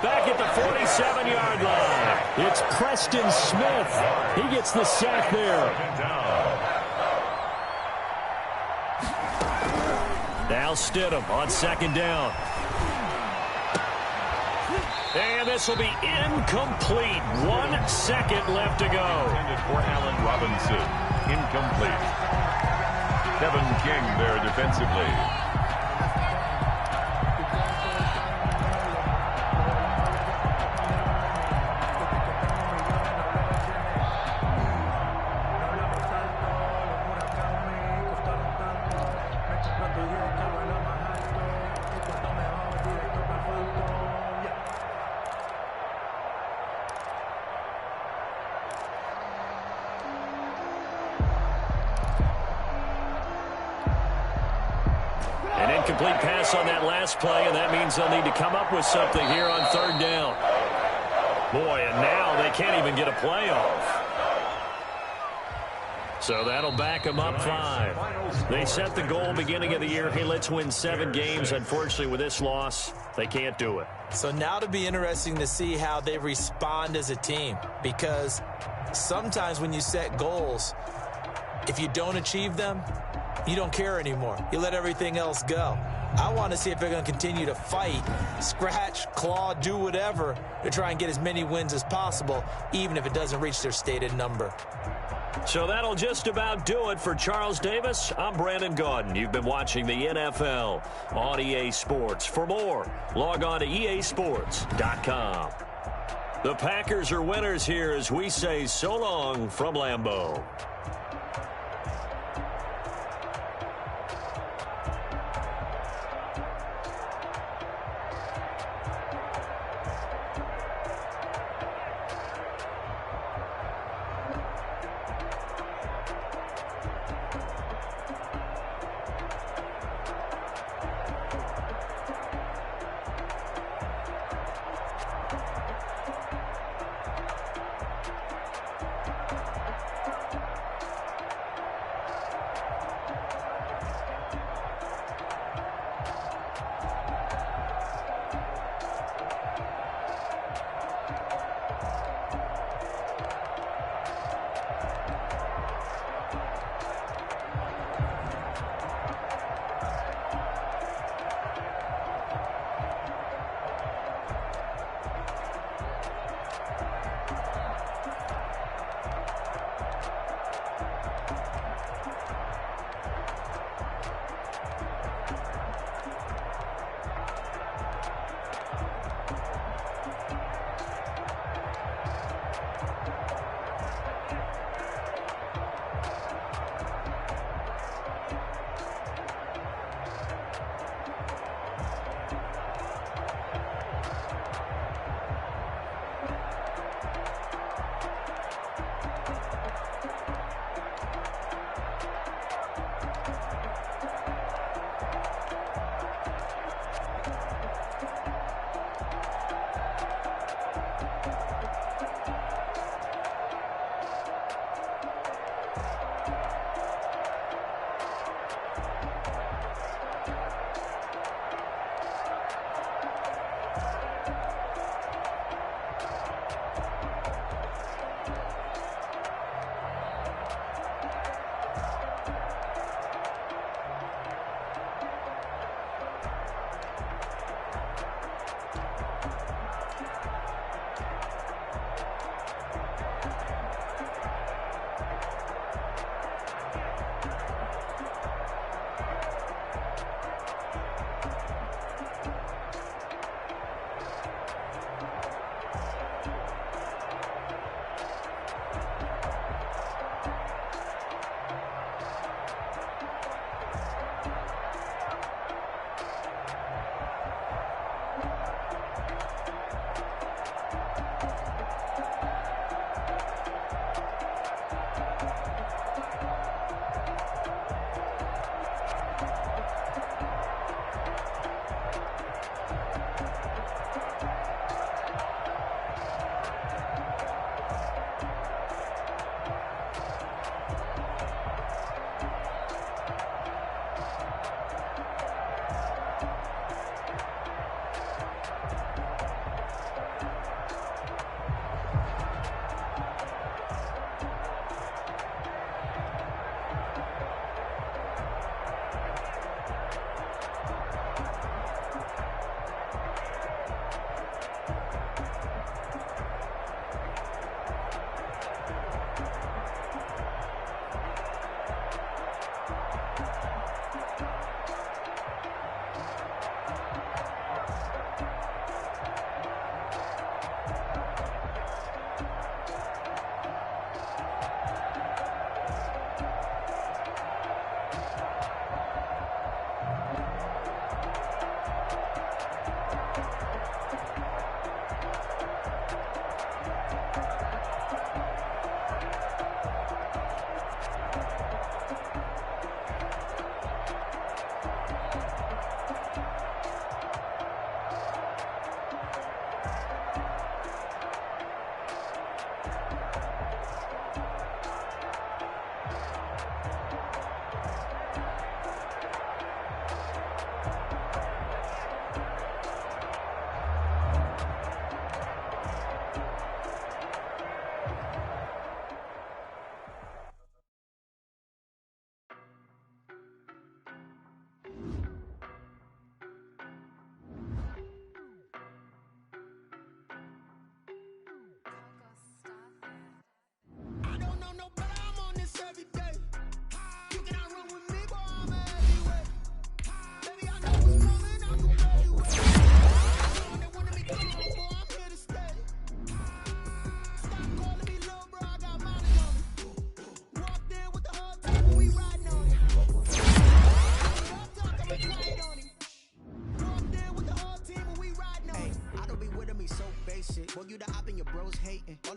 Back at the 47-yard line. It's Preston Smith. He gets the sack there. Now Stidham on 2nd down. And this will be incomplete. 1 second left to go. Intended for Allen Robinson. Incomplete. Kevin King there defensively. Incomplete pass on that last play, and that means they'll need to come up with something here on 3rd down. Boy, and now they can't even get a play off. So that'll back them up 5. They set the goal beginning of the year. Hey, let's win 7 games. Unfortunately, with this loss, they can't do it. So now it'll be interesting to see how they respond as a team, because sometimes when you set goals, if you don't achieve them, you don't care anymore. You let everything else go. I want to see if they're going to continue to fight, scratch, claw, do whatever to try and get as many wins as possible, even if it doesn't reach their stated number. So that'll just about do it for Charles Davis. I'm Brandon Gaudin. You've been watching the NFL on EA Sports. For more, log on to easports.com. The Packers are winners here as we say so long from Lambeau.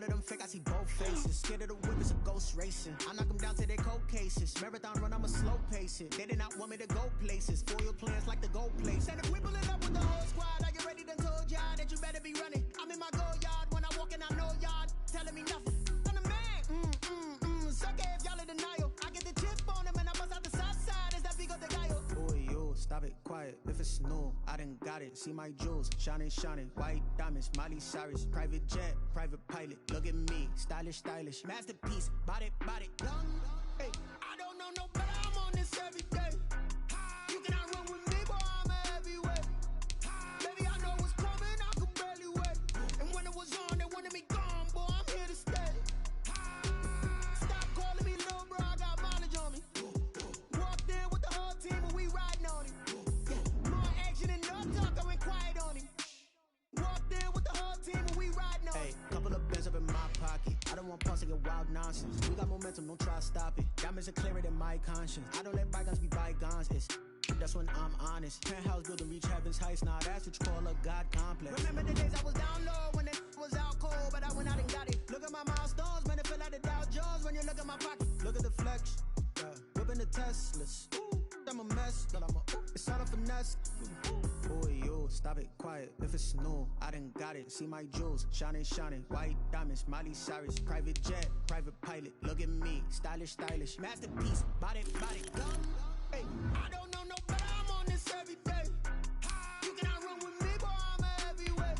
of them fake, I see both faces. Scared of the whip, it's a ghost racing. I knock them down to their cold cases. Marathon run, I'ma slow pace it. They did not want me to go places. Foil plans like the gold place. And if we pulling up with the whole squad, are you ready? Done told y'all that you better be running. I'm in my go yard when I walk in, I know y'all telling me nothing. I'm the man. Suck it if y'all in denial. I get the chip on them and I bust out the south side. Is that big of the guy? Boy, yo, stop it, quiet. If it's new, I done got it. See my jewels, shining, shining. White diamonds, Miley Cyrus. Private jet, private pilot. Look at me, stylish, stylish. Masterpiece, body, body. Hey, I don't know no better. I'm on this every day. You cannot run with me, boy, I'm a heavyweight. Baby, I know what's coming, I could barely wait. And when it was on, they wanted me gone, boy, I'm here to stay. Stop calling me little bro, I got mileage on me. Walked in with the whole team and we riding on it. More action and no talk, I went quiet on him. Walked in with the whole team and we riding on it. Hey, couple of bins up in my pocket. I don't want pulse to get wild nonsense. We got momentum, don't try to stop it. Diamonds are clearer than my conscience. I don't let bygones be bygones. That's when I'm honest. Penthouse building, reach heaven's heights. Nah, that's what you call a God complex. Remember the days I was down low when it was out cold, but I went out and got it. Look at my milestones, man, it feel like the Dow Jones when you look at my pocket. Look at the flex, whipping the Teslas. I'm a mess, but it's all a finesse. Boy, yo, stop it, quiet. If it's new, I done got it. See my jewels, shining, shining. White diamonds, Miley Cyrus. Private jet, private pilot. Look at me, stylish, stylish. Masterpiece, body, body. Hey, I don't know no better. I'm on this every day. You cannot run with me, boy, I'm a heavyweight.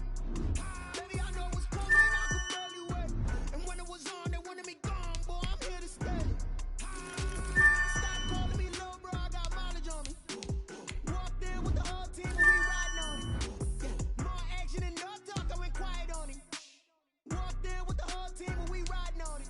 Baby, I know what's coming, I could barely wait. And when it was on, they wanted me gone, boy, I'm here to stay. Stop calling me little bro, I got mileage on me. Walked in with the whole team and we riding on it. More action and no talk, I went quiet on him. Walked in with the whole team and we riding on it.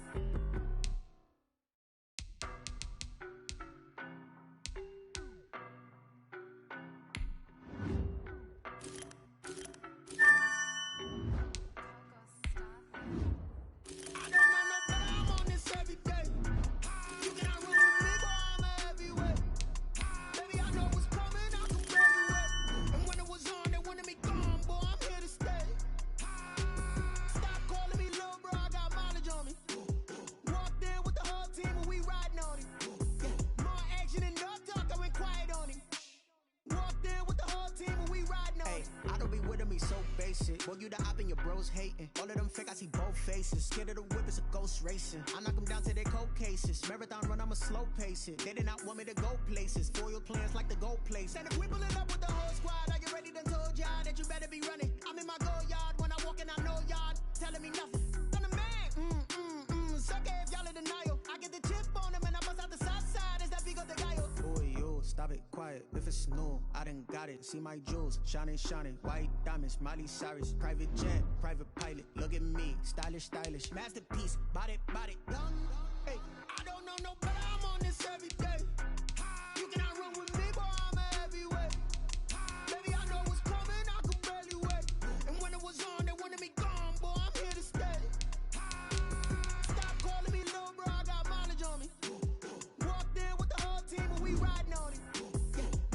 Boy, you the op and your bros hating. All of them fake, I see both faces. Scared of the whip, it's a ghost racing. I knock them down to their cold cases. Marathon run, I'ma slow pace it. They did not want me to go places. Foil plans like the gold place. And if we pulling up with the whole squad, are you ready? Done told y'all that you better be running. I'm in my go yard when I walk in, I know y'all telling me nothing. I'm the man. Suck it if y'all in denial. I get the chip on them and I bust out the south side. Is that big of the guy? Boy, yo, stop it, quiet. If it's new, I done got it. See my jewels, shining, shining. White diamonds, Miley Cyrus. Private jet, private pilot. Look at me, stylish, stylish. Masterpiece, body, body. Hey, I don't know no better. I'm on this every day. You cannot run with me, boy, I'm a heavyweight. Baby, I know what's coming, I could barely wait. And when it was on, they wanted me gone, boy, I'm here to stay. Stop calling me little bro, I got mileage on me. Walked in with the whole team and we riding on it.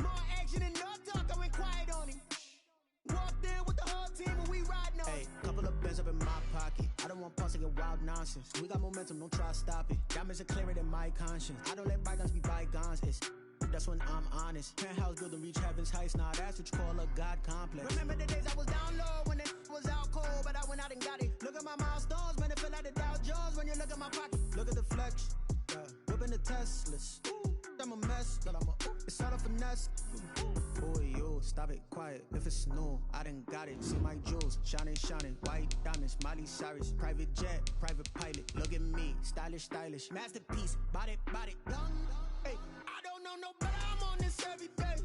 More action and no talk, I went quiet on him. Walked in with the whole team and we riding on it. Hey, couple of bins up in my pocket. I don't want pulse to get wild nonsense. We got momentum, don't try to stop it. Diamonds are clearer than my conscience. I don't let bygones be bygones. That's when I'm honest. Penthouse building, reach heaven's heights. Nah, that's what you call a God complex. Remember the days I was down low when it was out cold, but I went out and got it. Look at my milestones, man, it feel like the Dow Jones when you look at my pocket. Look at the flex, whipping the Teslas. I'm a mess, but it's all a finesse. Boy, yo, stop it, quiet. If it's new, I done got it. See my jewels, shining, shining. White diamonds, Miley Cyrus. Private jet, private pilot. Look at me, stylish, stylish. Masterpiece, body, body. Hey, I don't know no better. I'm on this every day.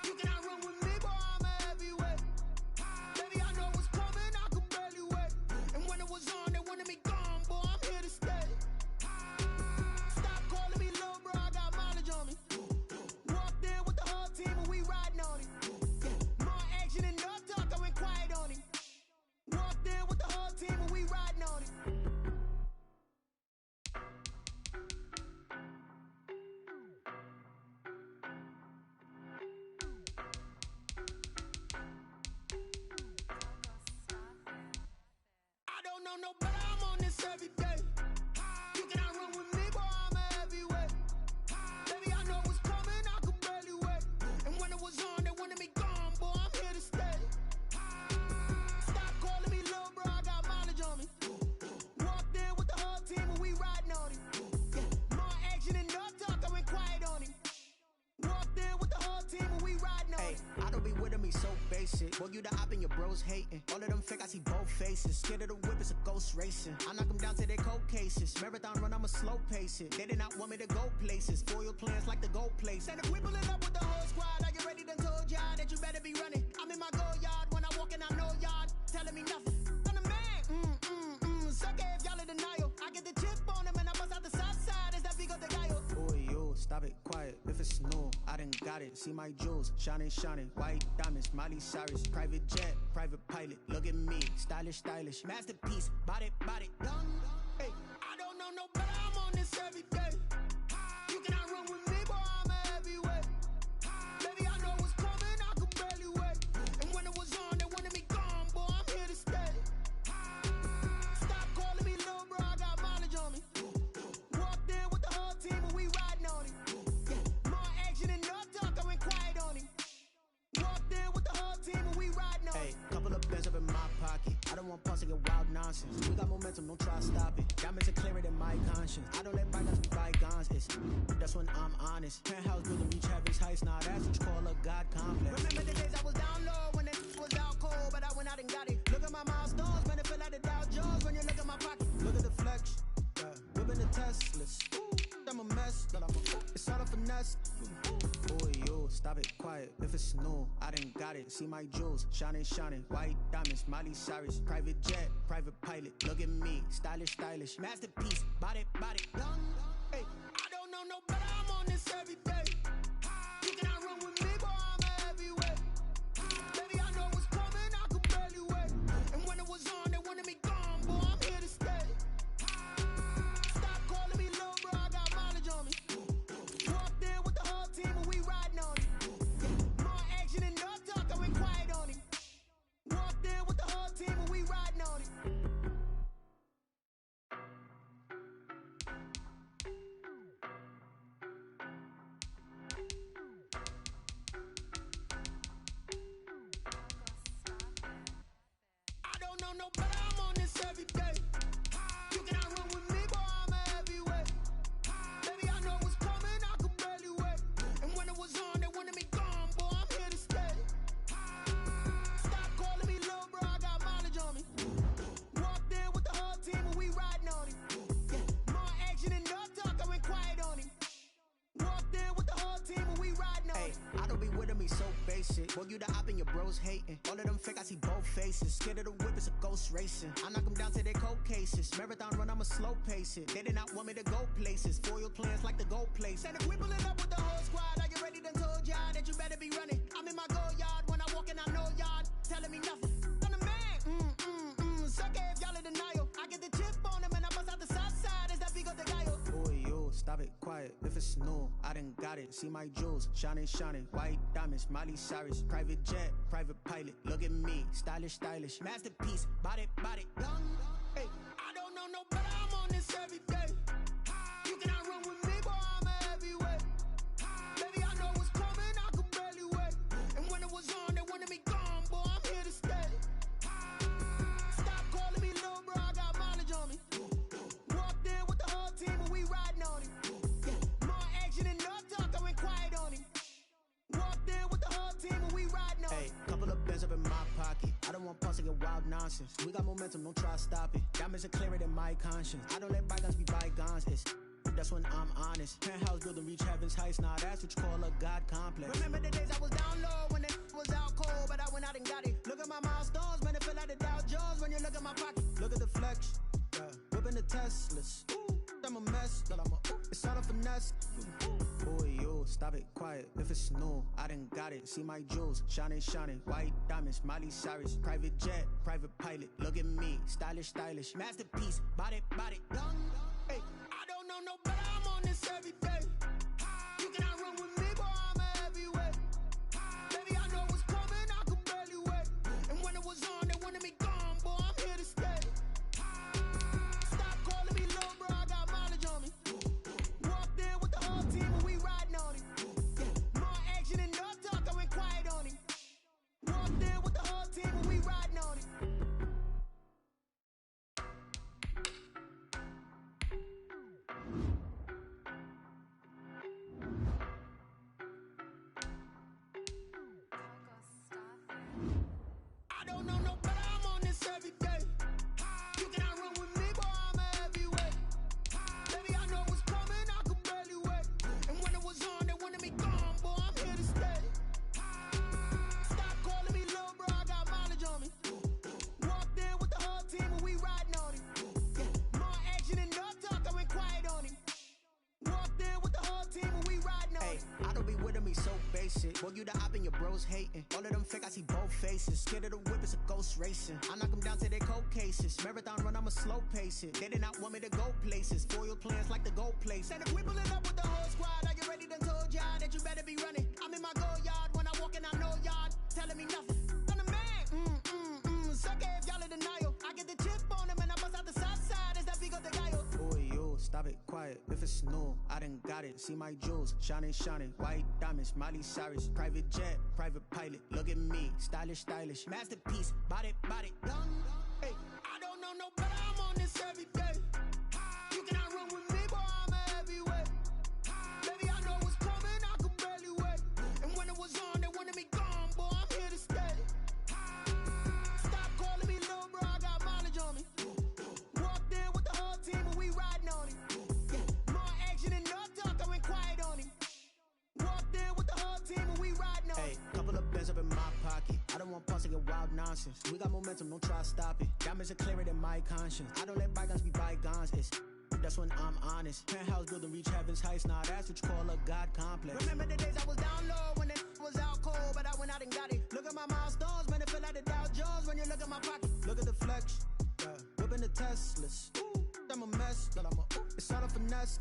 You cannot run with me, boy, I'm a heavyweight. Baby, I know what's coming, I could barely wait. And when it was on, they wanted me gone, boy, I'm here to stay. Stop calling me little bro, I got mileage on me. Walked in with the whole team and we riding on it. More action and no talk, I went quiet on him. Walked in with the whole team and we riding on it. Hey, I don't be with him, he's so basic. Boy, you the op and your bros hating. All of them fake, I see both faces. Scared of the whip, it's a ghost racing. I knock them down to their cold cases. Marathon run, I'ma slow pace it. They did not want me to go places. Foil plans like the gold place. And if we pulling up with the whole squad, I get ready done told y'all that you better be running. I'm in my go yard when I walk in, I know y'all telling me nothing. I'm the man, sucker if y'all in denial. I get the chip on him and I bust out the south side. Is that big of the guy? Boy, yo, stop it, quiet. If it's new, I done got it. See my jewels, shining, white diamonds, Miley Cyrus, private jet, private pilot. Look at me, stylish, masterpiece, body, done. Hey, I don't know no better. I'm on this every day. You cannot run with me, boy. I'm a heavyweight. Baby, I know what's coming. I could barely wait. And when it was on, they wanted me gone, boy. I'm here to stay. Stop calling me little bro. I got mileage on me. Walked in with the whole team and we riding on it. Yeah, more action and no talk. I went quiet on him. Walked in with the whole team and we riding on it. Hey, couple of bands up in my pocket. I don't want pulse to get wild nonsense. We got momentum, don't try to stop it. Diamonds are clearer than my conscience. I don't let bygones be bygones. That's when I'm honest. Penthouse building, reach heaven's heights. Now that's what you call a God complex. Remember the days I was down low when it was out cold, but I went out and got it. Look at my milestones, man, it feel like the Dow Jones when you look at my pocket. Look at the flex, whipping the Teslas. I'm a mess, it's all a finesse. Boy, yo, stop it, quiet. If it's new, I done got it. See my jewels, shining, white diamonds, Miley Cyrus, private jet, private pilot. Look at me, stylish, masterpiece, body, done. Hey, I don't know no better. I'm on this every day. You cannot run with me, boy. I'm a heavyweight. Baby, I know what's coming. I could barely wait. And when it was on, they wanted me gone, boy. I'm here to stay. Stop calling me little bro. I got mileage on me. Walked in with the whole team and we riding on it. Yeah, more action and no talk. I went quiet on him. Walked in with the whole team and we riding on it. I don't know no better. I'm on this every day. You cannot run with me, boy. I'm a heavyweight. Baby, I know what's coming. I could barely wait. And when it was on, they wanted me gone, boy. I'm here to stay. Stop calling me little bro. I got mileage on me. Walked in with the whole team and we riding on it. Yeah, more action and no talk. I went quiet on him. Walked in with the whole team and we riding on it. I don't be with him, he's so basic. Boy, you the op and your bros hating. All of them fake, I see both faces. Scared of the whip, it's a ghost racing. I knock them down to their cold cases. Marathon run, I'ma slow pace it. They did not want me to go places. Foil plans like the gold place. And if we pulling up with the whole squad, I get ready done told y'all that you better be running. I'm in my go yard when I walk in, I know y'all telling me nothing. I'm the man, sucker if y'all in denial. I get the chip on him and I bust out the south side. Is that big of the guy? Boy, yo, stop it, quiet. If it's new, I done got it. See my jewels, shining, white diamonds, Miley Cyrus, private jet, private pilot. Look at me, stylish, masterpiece, body, done. Hey, I don't know no better. I'm on this every day. You cannot run with me, boy. I'm a heavyweight. Baby, I know what's coming. I could barely wait. And when it was on, they wanted me gone, boy. I'm here to stay. Stop calling me little bro. I got mileage on me. Walked in with the whole team and we riding on it. Yeah, more action and no talk. I went quiet on him. Walked in with the whole team and we riding on it. Hey, couple of bands up in my pocket. I don't want pulse to get wild nonsense. We got momentum, don't try to stop it. Diamonds are clearer than my conscience. I don't let bygones be bygones. That's when I'm honest. Penthouse building, reach heaven's heights. Now that's what you call a God complex. Remember the days I was down low when it was out cold, but I went out and got it. Look at my milestones, man, it feel like the Dow Jones when you look at my pocket. Look at the flex, whipping the Teslas. I'm a mess, it's all a finesse. Boy, yo, stop it, quiet. If it's new, I done got it. See my jewels, shining, white diamonds, Miley Cyrus, private jet, private pilot. Look at me, stylish, masterpiece, body, done. Hey, I don't know no better. I'm on this every day. You cannot run with me, boy. I'm a heavyweight. Baby, I know what's coming. I could barely wait. And when it was on, they wanted me gone, boy. I'm here to stay. Stop calling me little bro. I got mileage on me. Walked in with the whole team and we riding on it. Yeah, more action and no talk. I went quiet on him. Walked in with the whole team and we riding on it. Boy, you the op and your bros hating. All of them fake, I see both faces. Scared of the whip, it's a ghost racing. I knock them down to their cold cases. Marathon run, I'ma slow pace it. They did not want me to go places. Foil plans like the gold place. And if we pulling up with the whole squad, I get ready to told y'all that you better be running. I'm in my go yard when I walk in, I know y'all telling me nothing. I'm the man, sucker if y'all in denial. I get the chip on them and I bust out the south side. Is that big of the guy? Boy, you stop it, quiet. If it's new, I done got it. See my jewels, shining, shining. White diamonds, Miley Cyrus. Private jet, private pilot. Look at me, stylish, stylish. Masterpiece, body, body. Hey, I don't know no better. I'm on this every day. You cannot run with me, boy. I'm a heavyweight. Baby, I know what's coming. I could barely wait. And when it was on, they wanted me gone, boy. I'm here to stay. Stop calling me little bro. I got mileage on me. Walked in with the whole team and we riding on it. Yeah, more action and no talk. I went quiet on him. Walked in with the whole team and we riding on it. Hey, couple of bands up in my pocket. I don't want pulse to get wild nonsense. We got momentum, don't try to stop it. Diamonds are clearer than my conscience. I don't let bygones be bygones. That's when I'm honest. Penthouse building, reach heaven's heights. Now that's what you call a God complex. Remember the days I was down low when it was out cold, but I went out and got it. Look at my milestones, man, it feel like the Dow Jones when you look at my pocket. Look at the flex, whipping the Teslas. I'm a mess, but it's all a finesse.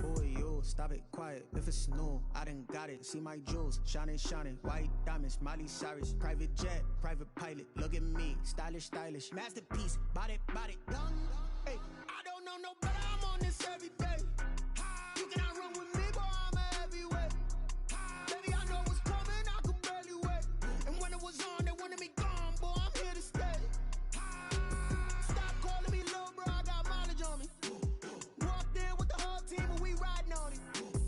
Boy, you stop it, quiet. If it's new, I done got it. See my jewels, shining, shining. White diamonds, Miley Cyrus. Private jet, private pilot. Look at me, stylish, stylish. Masterpiece, body, body. Hey, I don't know no better. I'm on this every day. You cannot run with me, boy. I'm a heavyweight. Baby, I know what's coming. I could barely wait. And when it was on, they wanted me gone, boy. I'm here to stay. Stop calling me little bro. I got mileage on me. Walked in with the whole team and we riding on it.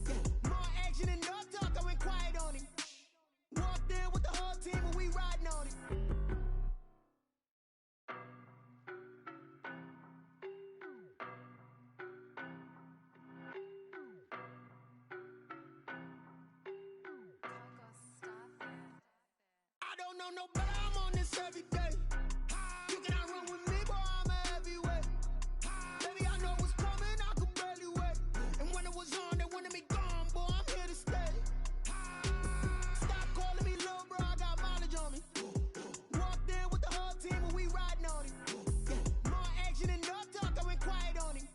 Yeah, more action and no talk. I went quiet on him. Walked in with the whole team and we riding on it. I don't know no better. I'm on this every day. You cannot run with me, boy. I'm a heavyweight. Baby, I know what's coming. I could barely wait. And when it was on, they wanted me gone, boy. I'm here to stay. Stop calling me little bro. I got mileage on me. Walked in with the whole team and we riding on it. Yeah, more action and no talk. I went quiet on him.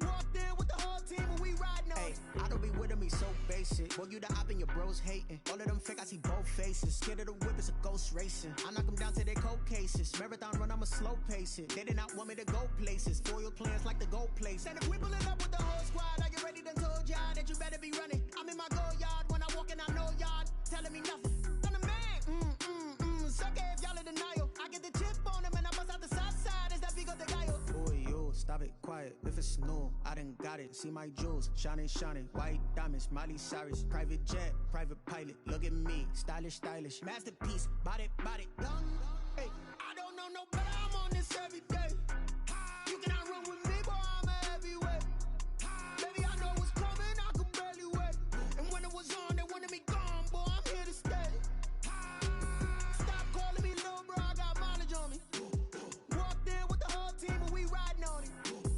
Walked in with the whole team and we riding on it. I don't be with me so basic. Boy, you the op and your bros hating. All of them fake, I see both faces. Scared of the whip, it's a ghost racing. I knock them down to their cold cases. Marathon run, I'ma slow pace it. They did not want me to go places. Foil plans like the gold place. And if we pulling up with the whole squad, I get ready to told y'all that you better be running. I'm in my go yard when I walk in, I know y'all telling me nothing. I'm the man, sucker if y'all in denial. I get the chip on them and I bust out the south side. Is that big of the guy? Boy, you stop it, quiet. If it's new, I done got it. See my jewels, shining, shining. White diamonds, Miley Cyrus. Private jet, private pilot. Look at me, stylish, stylish. Masterpiece, body, body. Hey, I don't know no better. I'm on this every day. You cannot run with me, boy. I'm a heavyweight. Baby, I know what's coming. I could barely wait. And when it was on, they wanted me gone, boy. I'm here to stay. Stop calling me little bro. I got mileage on me. Walked in with the whole team and we riding on it.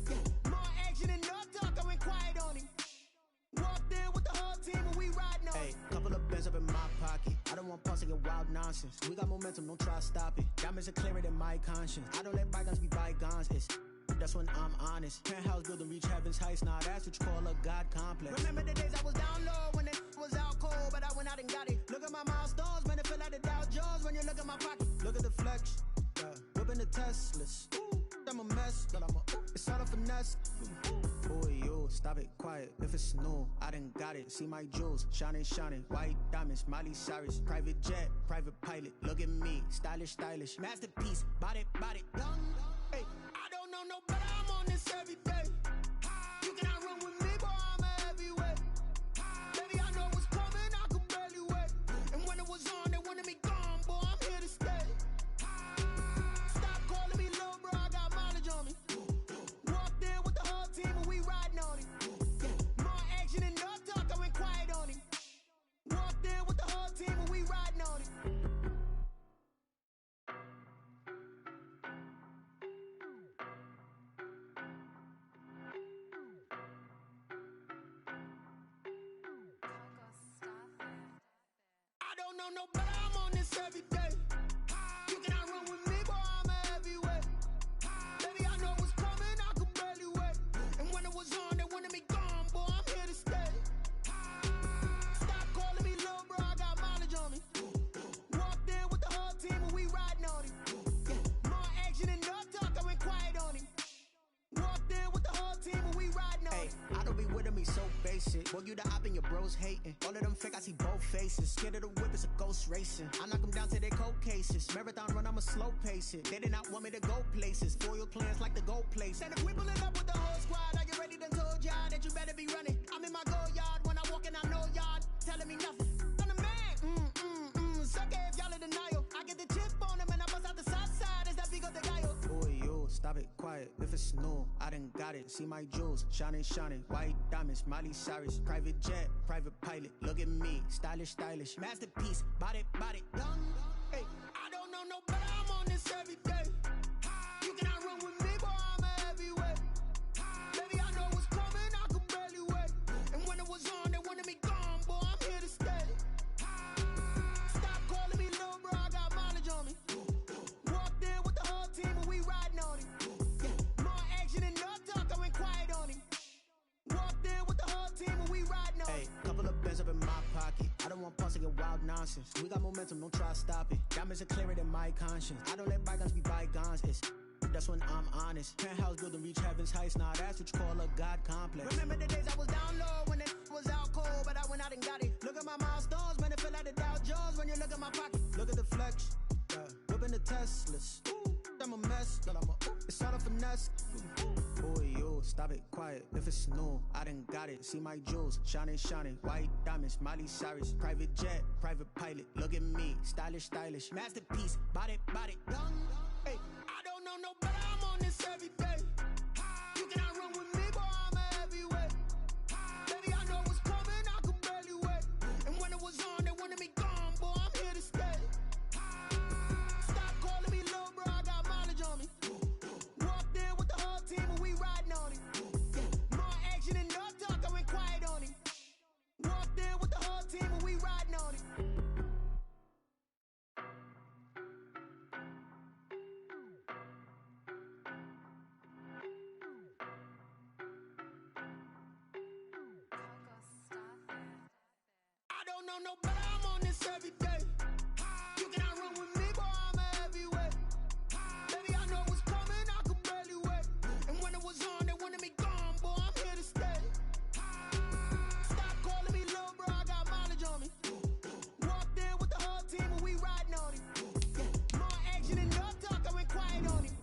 Yeah, more action and no talk. I went quiet on him. Walked in with the whole team and we riding on it. Hey, couple of bands up in my pocket. I don't want pulse to get wild nonsense. We got momentum, don't try to stop it. Diamonds are clearer than my conscience. I don't let bygones be bygones. That's when I'm honest. Penthouse building, reach heaven's heights. Now that's what you call a God complex. Remember the days I was down low when it was out cold, but I went out and got it. Look at my milestones, man, it feel like the Dow Jones when you look at my pocket. Look at the flex, whipping the Teslas. I'm a mess, but it's all a finesse. Boy, you stop it, quiet. If it's new, I done got it. See my jewels, shining, shining. White diamonds, Miley Cyrus. Private jet, private pilot. Look at me, stylish, stylish. Masterpiece, body, body. Hey, I don't know no better. I'm on this every day. You cannot run with me, boy. I'm a heavyweight. Baby, I know what's coming. I could barely wait. And when it was on, they wanted me gone, boy. I'm here to stay. Stop calling me little bro. I got mileage on me. Walked in with the whole team and we riding on it. Yeah, more action and no talk. I went quiet on him. Walked in with the whole team and we riding on it. know no better, I'm on this every day. You cannot run with me, boy, I'm a heavyweight. Baby, I know what's coming, I could barely wait. And when it was on, they wanted me gone, boy, I'm here to stay. Stop calling me little bro, I got mileage on me. Walked in with the whole team and we riding on him. Yeah, more action and no talk, I went quiet on him. Walked in with the whole team and we riding on him. I don't be with me so basic. Boy, you the op and your bros hating. All of them fake, I see both faces. Scared of the whip, it's a ghost racing. I knock them down to their cold cases. Marathon run, I'ma slow pace it. They did not want me to go places. Foil plans like the gold place. And if we pulling up with the whole squad, I get ready done told y'all that you better be running. I'm in my go yard when I walk in, I know y'all telling me nothing. I'm the man, suck it if y'all in denial. I get the chip on them and I bust out the south side. Is that big of the guy? Boy, yo, stop it, quiet. If it's new, I done got it. See my jewels, shining, shining. White diamonds, Miley Cyrus. Private jet, private pilot. Look at me, stylish, stylish. Masterpiece, body, young. Hey, I don't know no better, I'm on this every day. You cannot run with me, boy, I'm a heavyweight. Baby, I know what's coming, I could barely wait. And when it was on, they wanted me gone, boy, I'm here to stay. Stop calling me little bro, I got mileage on me. Walked in with the whole team and we riding on him. Yeah, more action and no talk, I went quiet on him. Walked in with the whole team and we riding on him. Hey, couple of bands up in my pocket. I don't want pause to get wild nonsense. We got momentum, don't try to stop it. Diamonds are clearer than my conscience. I don't let bygones be bygones. That's when I'm honest. Penthouse building, reach heaven's heights. Nah, that's what you call a God complex. Remember the days I was down low when it was out cold, but I went out and got it. Look at my milestones, man, it feel like the Dow Jones when you look at my pocket. Look at the flex, whipping the Teslas. I'm a mess, but it's all a finesse. Boy, yo, stop it, quiet. If it's new, I done got it. See my jewels, shining, shining. White diamonds, Miley Cyrus. Private jet, private pilot. Look at me, stylish, stylish. Masterpiece, body, young. Hey, I don't know no better, I'm on this every day. You cannot run with me, boy, I'm a heavyweight. Baby, I know what's coming, I could barely wait. And when it was on, they wanted me gone, boy, I'm here to stay. Stop calling me little bro, I got mileage on me. Walked in with the whole team and we riding on him. Yeah, more action and no talk, I went quiet on him. Walked in with the whole team and we riding on him. I don't know no better, I'm on this every day. You cannot run with me, boy, I'm a heavyweight. Baby, I know what's coming, I could barely wait. And when it was on, they wanted me gone, boy, I'm here to stay. Stop calling me little bro, I got mileage on me. Walked in with the whole team and we riding on him. Yeah, more action and no talk, I went quiet on him.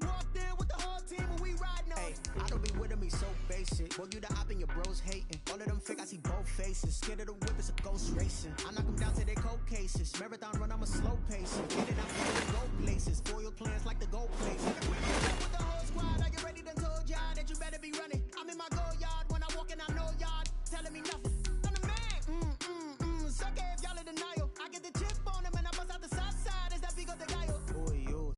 Walked in with the whole team and we riding on him. I don't be with me so basic. Boy, you the op and your bros hating. All of them fake, I see both faces. Scared of the whip, it's a ghost racing. I knock them down to their cold cases. Marathon run, I'ma slow pace it. Get it out to go places. Foil plans like the gold place. With the whole squad, I get ready done told y'all that you better be running. I'm in my go yard when I walk in, I know y'all telling me nothing. I'm the man, suck it if y'all in denial. I get the chip on them and I bust out the south side. Is that big of the guy? Boy, yo.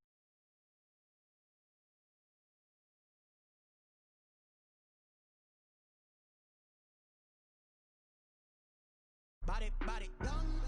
Body, young.